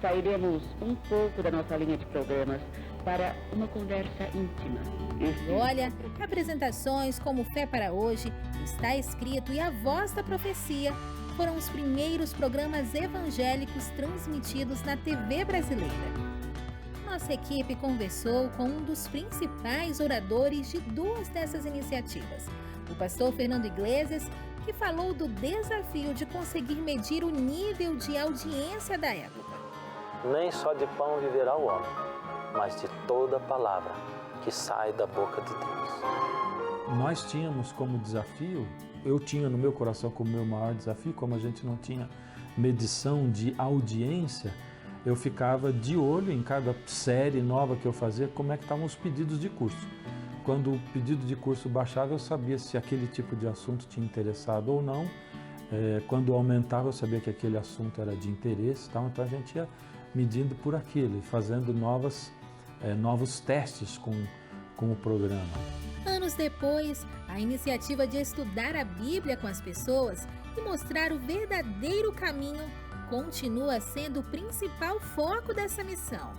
Sairemos um pouco da nossa linha de programas para uma conversa íntima. E olha, apresentações como Fé para Hoje, Está Escrito e A Voz da Profecia foram os primeiros programas evangélicos transmitidos na TV brasileira. Nossa equipe conversou com um dos principais oradores de duas dessas iniciativas, o pastor Fernando Iglesias, que falou do desafio de conseguir medir o nível de audiência da época. Nem só de pão viverá o homem, mas de toda palavra que sai da boca de Deus. Nós tínhamos como desafio, eu tinha no meu coração como meu maior desafio, como a gente não tinha medição de audiência, eu ficava de olho em cada série nova que eu fazia, como é que estavam os pedidos de curso. Quando o pedido de curso baixava, eu sabia se aquele tipo de assunto tinha interessado ou não. Quando aumentava, eu sabia que aquele assunto era de interesse, então a gente ia medindo por aquilo e fazendo novos testes com o programa. Anos depois, a iniciativa de estudar a Bíblia com as pessoas e mostrar o verdadeiro caminho continua sendo o principal foco dessa missão.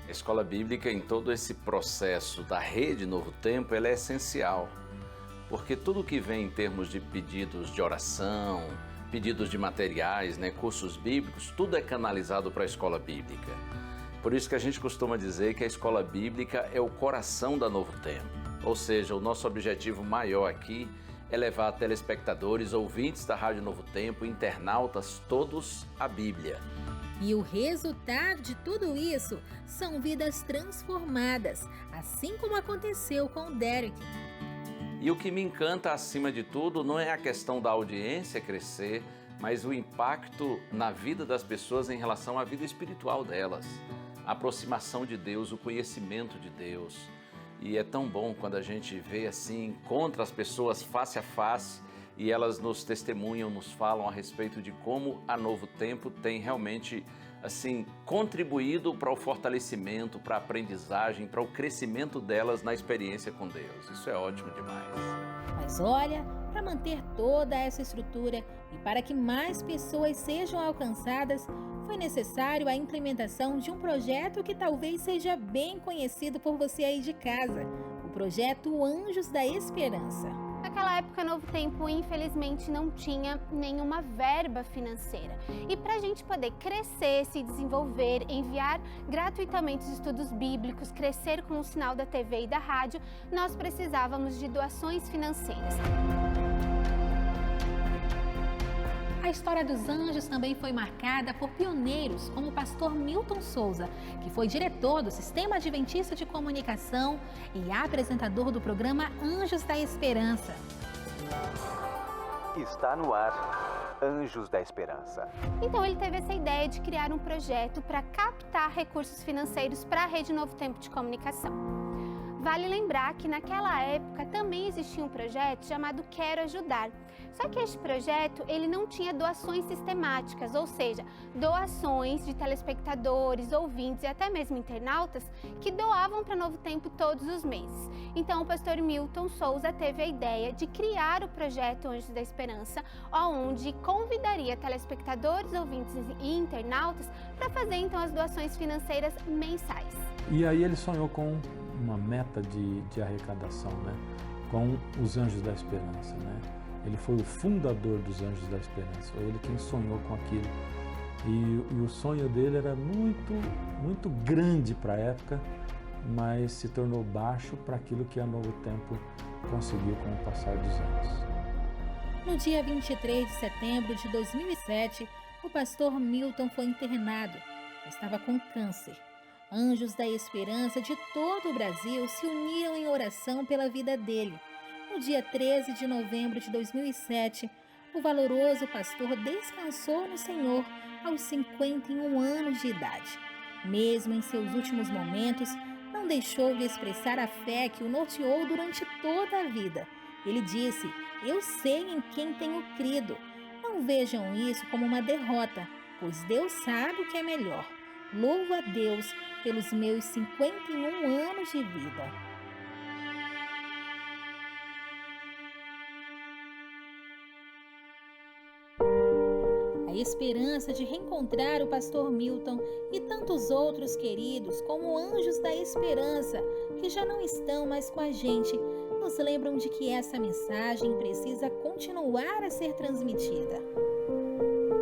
A escola bíblica, em todo esse processo da Rede Novo Tempo, ela é essencial, porque tudo que vem em termos de pedidos de oração, pedidos de materiais, cursos bíblicos, tudo é canalizado para a escola bíblica. Por isso que a gente costuma dizer que a escola bíblica é o coração da Novo Tempo. Ou seja, o nosso objetivo maior aqui é levar a telespectadores, ouvintes da Rádio Novo Tempo, internautas, todos a Bíblia. E o resultado de tudo isso são vidas transformadas, assim como aconteceu com o Derek. E o que me encanta acima de tudo não é a questão da audiência crescer, mas o impacto na vida das pessoas em relação à vida espiritual delas. A aproximação de Deus, o conhecimento de Deus. E é tão bom quando a gente vê assim, encontra as pessoas face a face e elas nos testemunham, nos falam a respeito de como a Novo Tempo tem realmente assim contribuído para o fortalecimento, para a aprendizagem, para o crescimento delas na experiência com Deus. Isso é ótimo demais. Mas olha, para manter toda essa estrutura e para que mais pessoas sejam alcançadas, foi necessário a implementação de um projeto que talvez seja bem conhecido por você aí de casa, o projeto Anjos da Esperança. Naquela época, Novo Tempo, infelizmente, não tinha nenhuma verba financeira. E para a gente poder crescer, se desenvolver, enviar gratuitamente os estudos bíblicos, crescer com o sinal da TV e da rádio, nós precisávamos de doações financeiras. A história dos anjos também foi marcada por pioneiros como o pastor Milton Souza, que foi diretor do Sistema Adventista de Comunicação e apresentador do programa Anjos da Esperança. Está no ar, Anjos da Esperança. Então ele teve essa ideia de criar um projeto para captar recursos financeiros para a Rede Novo Tempo de Comunicação. Vale lembrar que naquela época também existia um projeto chamado Quero Ajudar. Só que este projeto ele não tinha doações sistemáticas, ou seja, doações de telespectadores, ouvintes e até mesmo internautas que doavam para Novo Tempo todos os meses. Então o pastor Milton Souza teve a ideia de criar o projeto Anjos da Esperança, onde convidaria telespectadores, ouvintes e internautas para fazer então as doações financeiras mensais. E aí ele sonhou com uma meta de arrecadação, com os Anjos da Esperança, né? Ele foi o fundador dos Anjos da Esperança, foi ele quem sonhou com aquilo. E o sonho dele era muito grande para a época, mas se tornou baixo para aquilo que a Novo Tempo conseguiu com o passar dos anos. No dia 23 de setembro de 2007, o pastor Milton foi internado. Estava com câncer. Anjos da Esperança de todo o Brasil se uniram em oração pela vida dele. No dia 13 de novembro de 2007, o valoroso pastor descansou no Senhor aos 51 anos de idade. Mesmo em seus últimos momentos, não deixou de expressar a fé que o norteou durante toda a vida. Ele disse: "Eu sei em quem tenho crido. Não vejam isso como uma derrota, pois Deus sabe o que é melhor. Louvo a Deus pelos meus 51 anos de vida." A esperança de reencontrar o pastor Milton e tantos outros queridos como Anjos da Esperança, que já não estão mais com a gente, nos lembram de que essa mensagem precisa continuar a ser transmitida.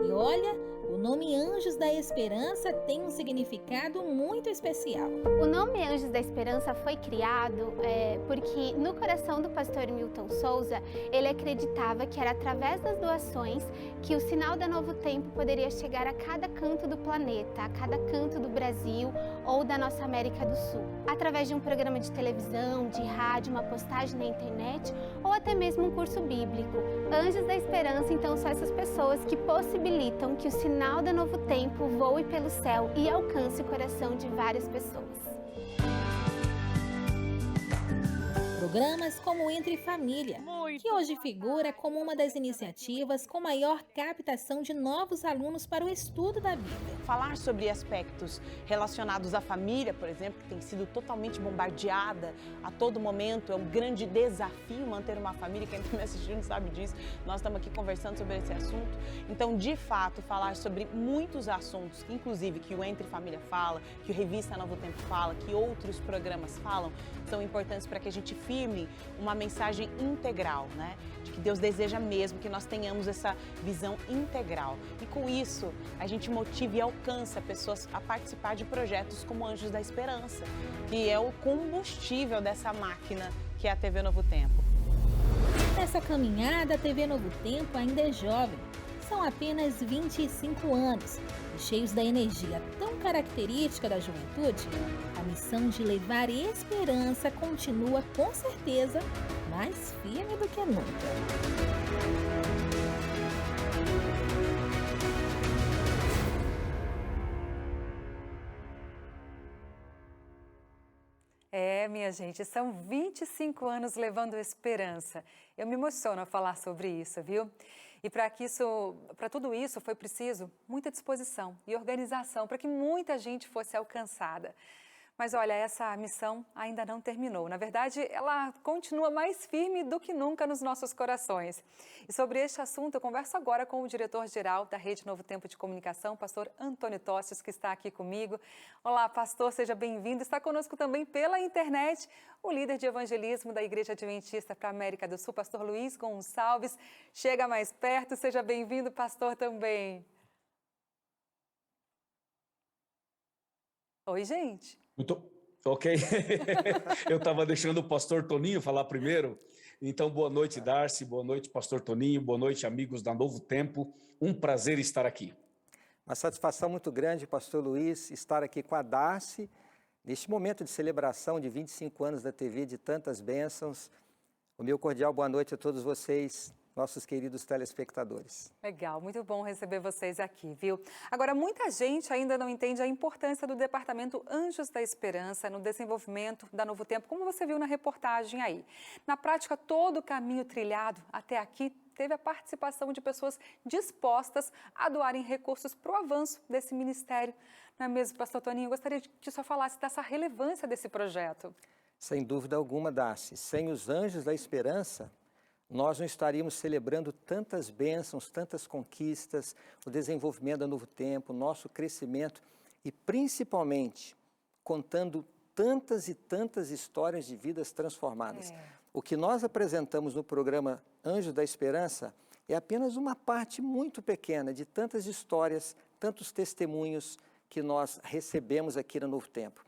E olha, o nome Anjos da Esperança tem um significado muito especial. O nome Anjos da Esperança foi criado porque no coração do pastor Milton Souza, ele acreditava que era através das doações que o sinal da Novo Tempo poderia chegar a cada canto do planeta, a cada canto do Brasil ou da nossa América do Sul. Através de um programa de televisão, de rádio, uma postagem na internet ou até mesmo um curso bíblico. Anjos da Esperança, então, são essas pessoas que possibilitam que o sinal da Novo Tempo voe pelo céu e alcance o coração de várias pessoas. Programas como Entre Família, que hoje figura como uma das iniciativas com maior captação de novos alunos para o estudo da Bíblia. Falar sobre aspectos relacionados à família, por exemplo, que tem sido totalmente bombardeada a todo momento, é um grande desafio manter uma família. Quem está me assistindo sabe disso, nós estamos aqui conversando sobre esse assunto. Então, de fato, falar sobre muitos assuntos, inclusive que o Entre Família fala, que o Revista Novo Tempo fala, que outros programas falam, são importantes para que a gente firme uma mensagem integral, né? De que Deus deseja mesmo que nós tenhamos essa visão integral. E com isso, a gente motiva e alcança pessoas a participar de projetos como Anjos da Esperança, que é o combustível dessa máquina que é a TV Novo Tempo. Nessa caminhada, a TV Novo Tempo ainda é jovem. São apenas 25 anos e cheios da energia tão característica da juventude, a missão de levar esperança continua com certeza mais firme do que nunca. Minha gente, são 25 anos levando esperança. Eu me emociono a falar sobre isso, viu? E para tudo isso foi preciso muita disposição e organização para que muita gente fosse alcançada. Mas olha, essa missão ainda não terminou. Na verdade, ela continua mais firme do que nunca nos nossos corações. E sobre este assunto, eu converso agora com o diretor-geral da Rede Novo Tempo de Comunicação, pastor Antônio Tossios, que está aqui comigo. Olá, pastor, seja bem-vindo. Está conosco também pela internet o líder de evangelismo da Igreja Adventista para a América do Sul, pastor Luiz Gonçalves. Chega mais perto, seja bem-vindo, pastor, também. Oi, gente. Ok. Eu estava deixando o pastor Toninho falar primeiro. Então, boa noite, Darcy, boa noite, pastor Toninho, boa noite, amigos da Novo Tempo. Um prazer estar aqui. Uma satisfação muito grande, pastor Luiz, estar aqui com a Darcy, neste momento de celebração de 25 anos da TV, de tantas bênçãos. O meu cordial boa noite a todos vocês, nossos queridos telespectadores. Legal, muito bom receber vocês aqui, viu? Agora, muita gente ainda não entende a importância do Departamento Anjos da Esperança no desenvolvimento da Novo Tempo, como você viu na reportagem aí. Na prática, todo o caminho trilhado até aqui teve a participação de pessoas dispostas a doarem recursos para o avanço desse ministério. Não é mesmo, pastor Toninho? Eu gostaria que o senhor falasse dessa relevância desse projeto. Sem dúvida alguma, Darcy. Sem os Anjos da Esperança, nós não estaríamos celebrando tantas bênçãos, tantas conquistas, o desenvolvimento da Novo Tempo, o nosso crescimento e, principalmente, contando tantas e tantas histórias de vidas transformadas. O que nós apresentamos no programa Anjos da Esperança é apenas uma parte muito pequena de tantas histórias, tantos testemunhos que nós recebemos aqui no Novo Tempo.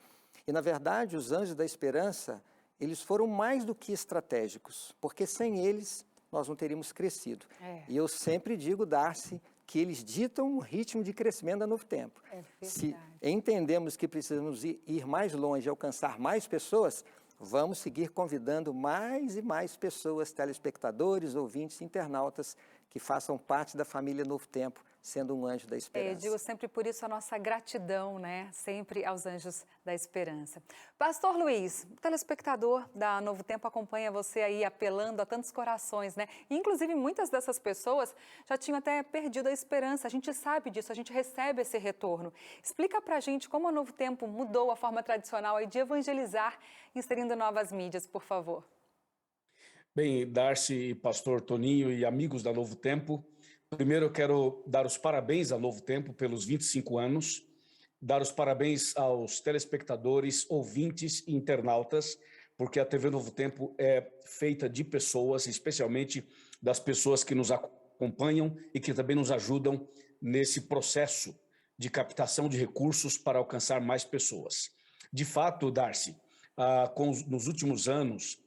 E, na verdade, os Anjos da Esperança, eles foram mais do que estratégicos, porque sem eles nós não teríamos crescido. E eu sempre digo, Darcy, que eles ditam o ritmo de crescimento da Novo Tempo. Se entendemos que precisamos ir mais longe, alcançar mais pessoas, vamos seguir convidando mais e mais pessoas, telespectadores, ouvintes, internautas, que façam parte da família Novo Tempo, sendo um anjo da esperança. Eu digo sempre por isso a nossa gratidão, né? Sempre aos anjos da esperança. Pastor Luiz, o telespectador da Novo Tempo acompanha você aí apelando a tantos corações, né? Inclusive, muitas dessas pessoas já tinham até perdido a esperança. A gente sabe disso, a gente recebe esse retorno. Explica pra gente como a Novo Tempo mudou a forma tradicional aí de evangelizar, inserindo novas mídias, por favor. Bem, Darcy, pastor Toninho e amigos da Novo Tempo, primeiro eu quero dar os parabéns à Novo Tempo pelos 25 anos, dar os parabéns aos telespectadores, ouvintes e internautas, porque a TV Novo Tempo é feita de pessoas, especialmente das pessoas que nos acompanham e que também nos ajudam nesse processo de captação de recursos para alcançar mais pessoas. De fato, Darcy, nos últimos anos,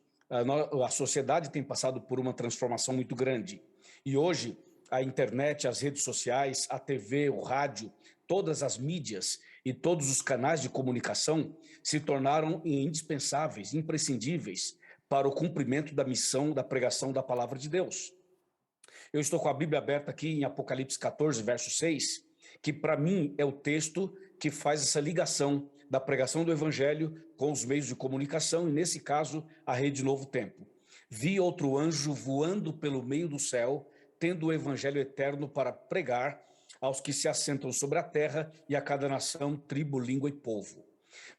a sociedade tem passado por uma transformação muito grande. E hoje, a internet, as redes sociais, a TV, o rádio, todas as mídias e todos os canais de comunicação se tornaram indispensáveis, imprescindíveis para o cumprimento da missão da pregação da palavra de Deus. Eu estou com a Bíblia aberta aqui em Apocalipse 14, verso 6, que para mim é o texto que faz essa ligação da pregação do Evangelho com os meios de comunicação, e nesse caso, a Rede Novo Tempo. Vi outro anjo voando pelo meio do céu, tendo o Evangelho eterno para pregar aos que se assentam sobre a terra e a cada nação, tribo, língua e povo.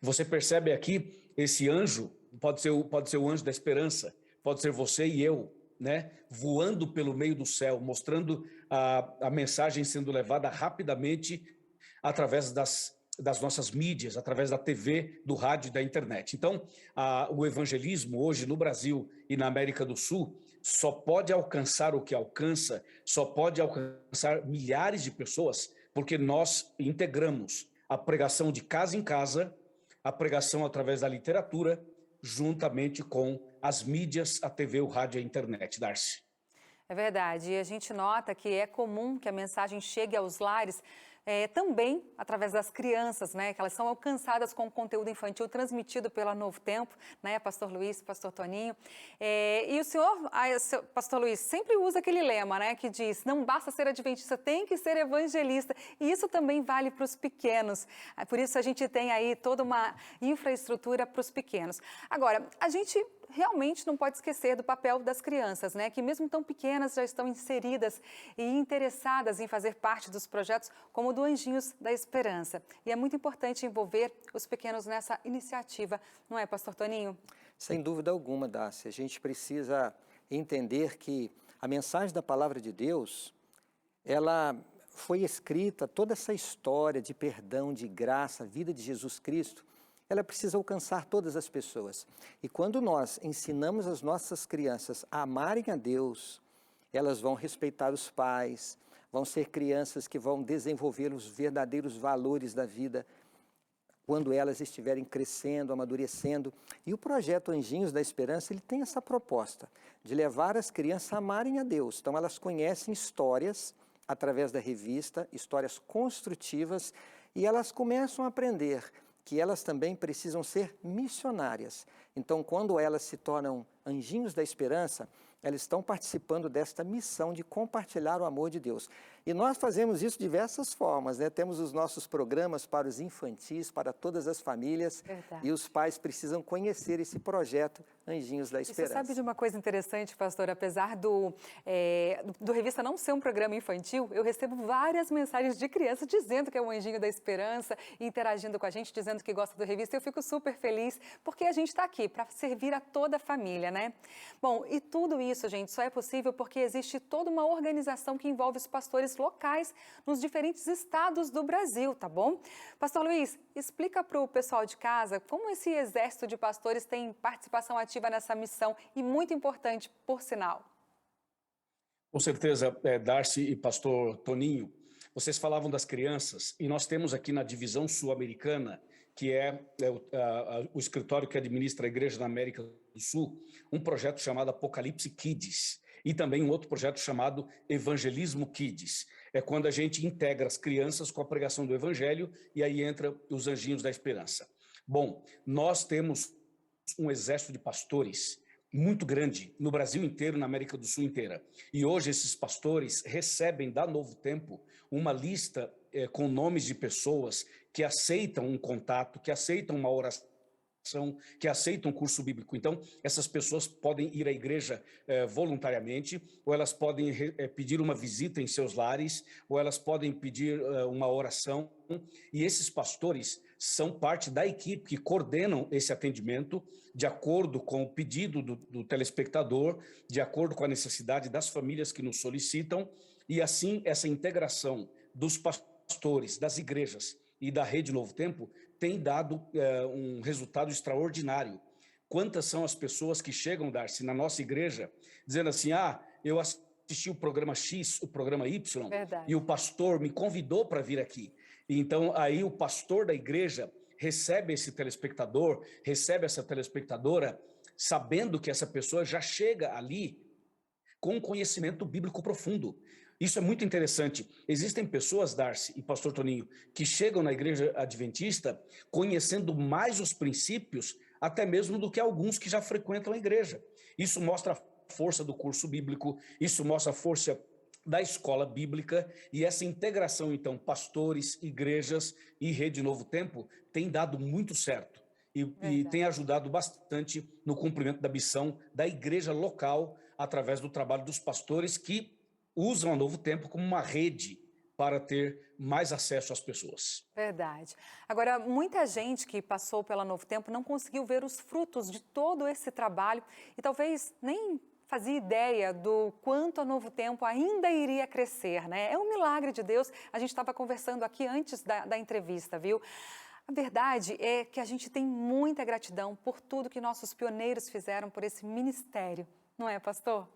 Você percebe aqui, esse anjo, pode ser o anjo da esperança, pode ser você e eu, né? Voando pelo meio do céu, mostrando a mensagem sendo levada rapidamente através das nossas mídias, através da TV, do rádio e da internet. Então, o evangelismo hoje no Brasil e na América do Sul só pode alcançar o que alcança, só pode alcançar milhares de pessoas, porque nós integramos a pregação de casa em casa, a pregação através da literatura, juntamente com as mídias, a TV, o rádio e a internet. Darcy. É verdade, e a gente nota que é comum que a mensagem chegue aos lares também através das crianças, né? Que elas são alcançadas com o conteúdo infantil transmitido pela Novo Tempo, né? Pastor Luiz, Pastor Toninho. E o senhor, Pastor Luiz, sempre usa aquele lema, né? Que diz, não basta ser adventista, tem que ser evangelista. E isso também vale para os pequenos. Por isso a gente tem aí toda uma infraestrutura para os pequenos. Agora, a gente realmente não pode esquecer do papel das crianças, né? Que mesmo tão pequenas já estão inseridas e interessadas em fazer parte dos projetos como o do Anjinhos da Esperança. E é muito importante envolver os pequenos nessa iniciativa, não é, Pastor Toninho? Sem dúvida alguma, Darcy. A gente precisa entender que a mensagem da palavra de Deus, ela foi escrita, toda essa história de perdão, de graça, a vida de Jesus Cristo, ela precisa alcançar todas as pessoas. E quando nós ensinamos as nossas crianças a amarem a Deus, elas vão respeitar os pais, vão ser crianças que vão desenvolver os verdadeiros valores da vida quando elas estiverem crescendo, amadurecendo. E o projeto Anjinhos da Esperança, ele tem essa proposta de levar as crianças a amarem a Deus. Então elas conhecem histórias através da revista, histórias construtivas, e elas começam a aprender que elas também precisam ser missionárias. Então, quando elas se tornam anjinhos da esperança, elas estão participando desta missão de compartilhar o amor de Deus. E nós fazemos isso de diversas formas, né? Temos os nossos programas para os infantis, para todas as famílias. Verdade. E os pais precisam conhecer esse projeto Anjinhos da Esperança. E você sabe de uma coisa interessante, pastor? Apesar do Revista não ser um programa infantil, eu recebo várias mensagens de crianças dizendo que é o Anjinho da Esperança, interagindo com a gente, dizendo que gosta do Revista. Eu fico super feliz, porque a gente está aqui para servir a toda a família, né? Bom, e tudo isso, gente, só é possível porque existe toda uma organização que envolve os pastores locais nos diferentes estados do Brasil, tá bom? Pastor Luiz, explica para o pessoal de casa como esse exército de pastores tem participação ativa ativa nessa missão e muito importante, por sinal. Com certeza, Darcy e pastor Toninho, vocês falavam das crianças e nós temos aqui na divisão sul-americana, que é o escritório que administra a Igreja na América do Sul, um projeto chamado Apocalipse Kids e também um outro projeto chamado Evangelismo Kids. É quando a gente integra as crianças com a pregação do Evangelho e aí entra os Anjinhos da Esperança. Bom, nós temos um exército de pastores muito grande no Brasil inteiro, na América do Sul inteira. E hoje esses pastores recebem da Novo Tempo uma lista com nomes de pessoas que aceitam um contato, que aceitam uma oração, que aceitam um curso bíblico. Então, essas pessoas podem ir à igreja voluntariamente, ou elas podem pedir uma visita em seus lares, ou elas podem pedir uma oração. E esses pastores são parte da equipe que coordenam esse atendimento de acordo com o pedido do telespectador, de acordo com a necessidade das famílias que nos solicitam, e assim essa integração dos pastores, das igrejas e da Rede Novo Tempo tem dado um resultado extraordinário. Quantas são as pessoas que chegam, Darcy, na nossa igreja, dizendo assim, eu assisti o programa X, o programa Y, verdade, e o pastor me convidou para vir aqui. Então, aí o pastor da igreja recebe esse telespectador, recebe essa telespectadora, sabendo que essa pessoa já chega ali com um conhecimento bíblico profundo. Isso é muito interessante. Existem pessoas, Darcy e pastor Toninho, que chegam na igreja adventista conhecendo mais os princípios, até mesmo do que alguns que já frequentam a igreja. Isso mostra a força do curso bíblico, isso mostra a força da escola bíblica, e essa integração, então, pastores, igrejas e Rede Novo Tempo tem dado muito certo e tem ajudado bastante no cumprimento da missão da igreja local através do trabalho dos pastores que usam a Novo Tempo como uma rede para ter mais acesso às pessoas. Verdade. Agora, muita gente que passou pela Novo Tempo não conseguiu ver os frutos de todo esse trabalho e talvez nem fazia ideia do quanto a Novo Tempo ainda iria crescer, né? É um milagre de Deus. A gente estava conversando aqui antes da entrevista, viu? A verdade é que a gente tem muita gratidão por tudo que nossos pioneiros fizeram por esse ministério. Não é, pastor?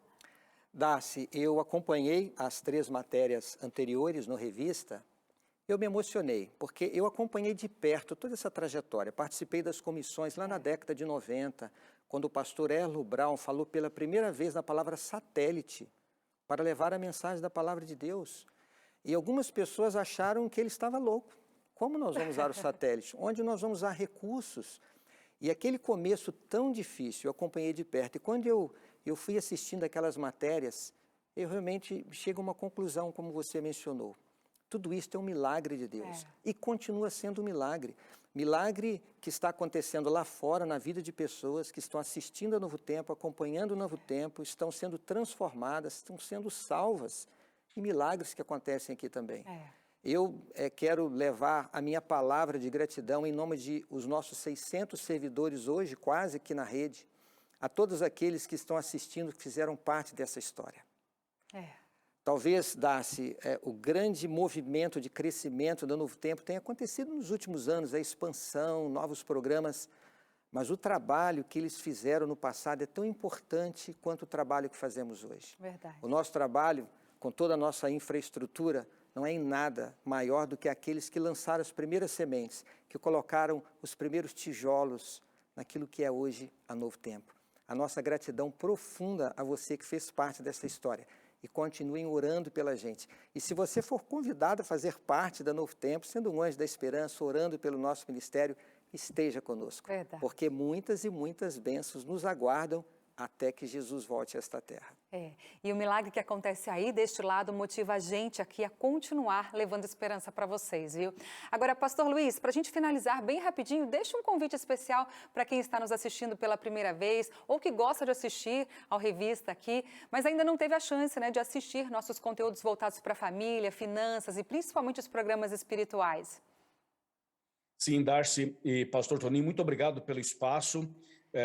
Darcy, eu acompanhei as 3 matérias anteriores no Revista. Eu me emocionei, porque eu acompanhei de perto toda essa trajetória. Participei das comissões lá na década de 90, quando o pastor Erlo Brown falou pela primeira vez na palavra satélite, para levar a mensagem da palavra de Deus. E algumas pessoas acharam que ele estava louco. Como nós vamos usar o satélite? Onde nós vamos usar recursos? E aquele começo tão difícil, eu acompanhei de perto. E quando eu fui assistindo aquelas matérias, eu realmente chego a uma conclusão, como você mencionou. Tudo isso é um milagre de Deus. E continua sendo um milagre. Milagre que está acontecendo lá fora, na vida de pessoas que estão assistindo ao Novo Tempo, acompanhando o Novo Tempo, estão sendo transformadas, estão sendo salvas. E milagres que acontecem aqui também. Eu quero levar a minha palavra de gratidão em nome de os nossos 600 servidores hoje, quase aqui na rede, a todos aqueles que estão assistindo, que fizeram parte dessa história. Talvez, Darcy, o grande movimento de crescimento do Novo Tempo tenha acontecido nos últimos anos, a expansão, novos programas, mas o trabalho que eles fizeram no passado é tão importante quanto o trabalho que fazemos hoje. Verdade. O nosso trabalho, com toda a nossa infraestrutura, não é em nada maior do que aqueles que lançaram as primeiras sementes, que colocaram os primeiros tijolos naquilo que é hoje a Novo Tempo. A nossa gratidão profunda a você que fez parte dessa história. E continuem orando pela gente. E se você for convidado a fazer parte da Novo Tempo, sendo um anjo da esperança, orando pelo nosso ministério, esteja conosco. Verdade. Porque muitas e muitas bênçãos nos aguardam até que Jesus volte a esta terra. E o milagre que acontece aí, deste lado, motiva a gente aqui a continuar levando esperança para vocês, viu? Agora, pastor Luiz, para a gente finalizar bem rapidinho, deixa um convite especial para quem está nos assistindo pela primeira vez ou que gosta de assistir ao Revista aqui, mas ainda não teve a chance, né, de assistir nossos conteúdos voltados para a família, finanças e principalmente os programas espirituais. Sim, Darcy e pastor Toninho, muito obrigado pelo espaço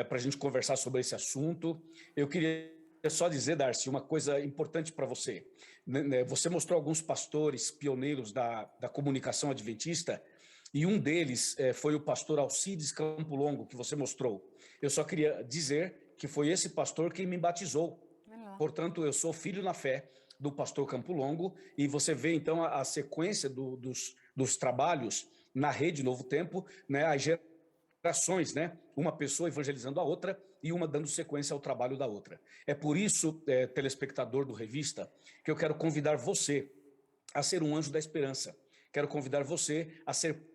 para a gente conversar sobre esse assunto. Eu queria só dizer, Darcy, uma coisa importante para você. Você mostrou alguns pastores pioneiros da comunicação adventista E um deles foi o pastor Alcides Campo Longo, que você mostrou. Eu só queria dizer que foi esse pastor quem me batizou. Portanto, eu sou filho na fé do pastor Campo Longo, e você vê então a sequência dos trabalhos na Rede Novo Tempo, né, as gerações, né, uma pessoa evangelizando a outra e uma dando sequência ao trabalho da outra. É por isso, telespectador do Revista, que eu quero convidar você a ser um anjo da esperança. Quero convidar você a ser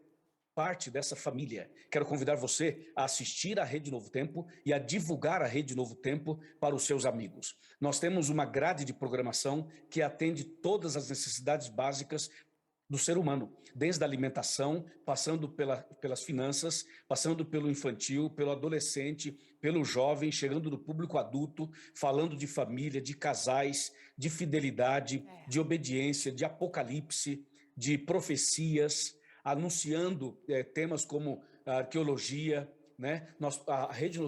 parte dessa família. Quero convidar você a assistir à Rede Novo Tempo e a divulgar a Rede Novo Tempo para os seus amigos. Nós temos uma grade de programação que atende todas as necessidades básicas do ser humano, desde a alimentação, passando pelas finanças, passando pelo infantil, pelo adolescente, pelo jovem, chegando no público adulto, falando de família, de casais, de fidelidade, de obediência, de apocalipse, de profecias, anunciando temas como a arqueologia, né? A Rede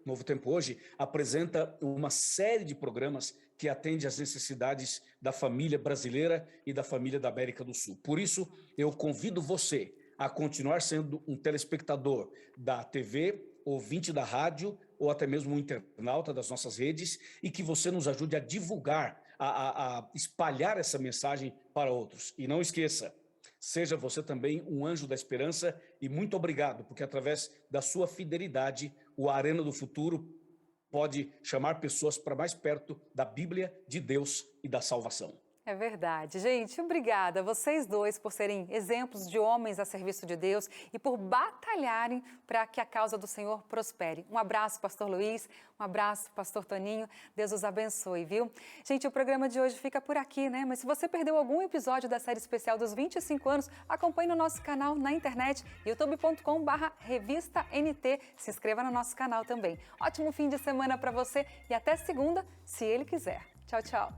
Novo Tempo hoje apresenta uma série de programas que atende às necessidades da família brasileira e da família da América do Sul. Por isso, eu convido você a continuar sendo um telespectador da TV, ouvinte da rádio ou até mesmo um internauta das nossas redes, e que você nos ajude a divulgar, a espalhar essa mensagem para outros. E não esqueça, seja você também um anjo da esperança, e muito obrigado, porque através da sua fidelidade, o Arena do Futuro pode chamar pessoas para mais perto da Bíblia, de Deus e da salvação. É verdade. Gente, obrigada a vocês dois por serem exemplos de homens a serviço de Deus e por batalharem para que a causa do Senhor prospere. Um abraço, pastor Luiz, um abraço, pastor Toninho. Deus os abençoe, viu? Gente, o programa de hoje fica por aqui, né? Mas se você perdeu algum episódio da série especial dos 25 anos, acompanhe no nosso canal na internet, youtube.com/revista-nt. Se inscreva no nosso canal também. Ótimo fim de semana para você e até segunda, se Ele quiser. Tchau, tchau.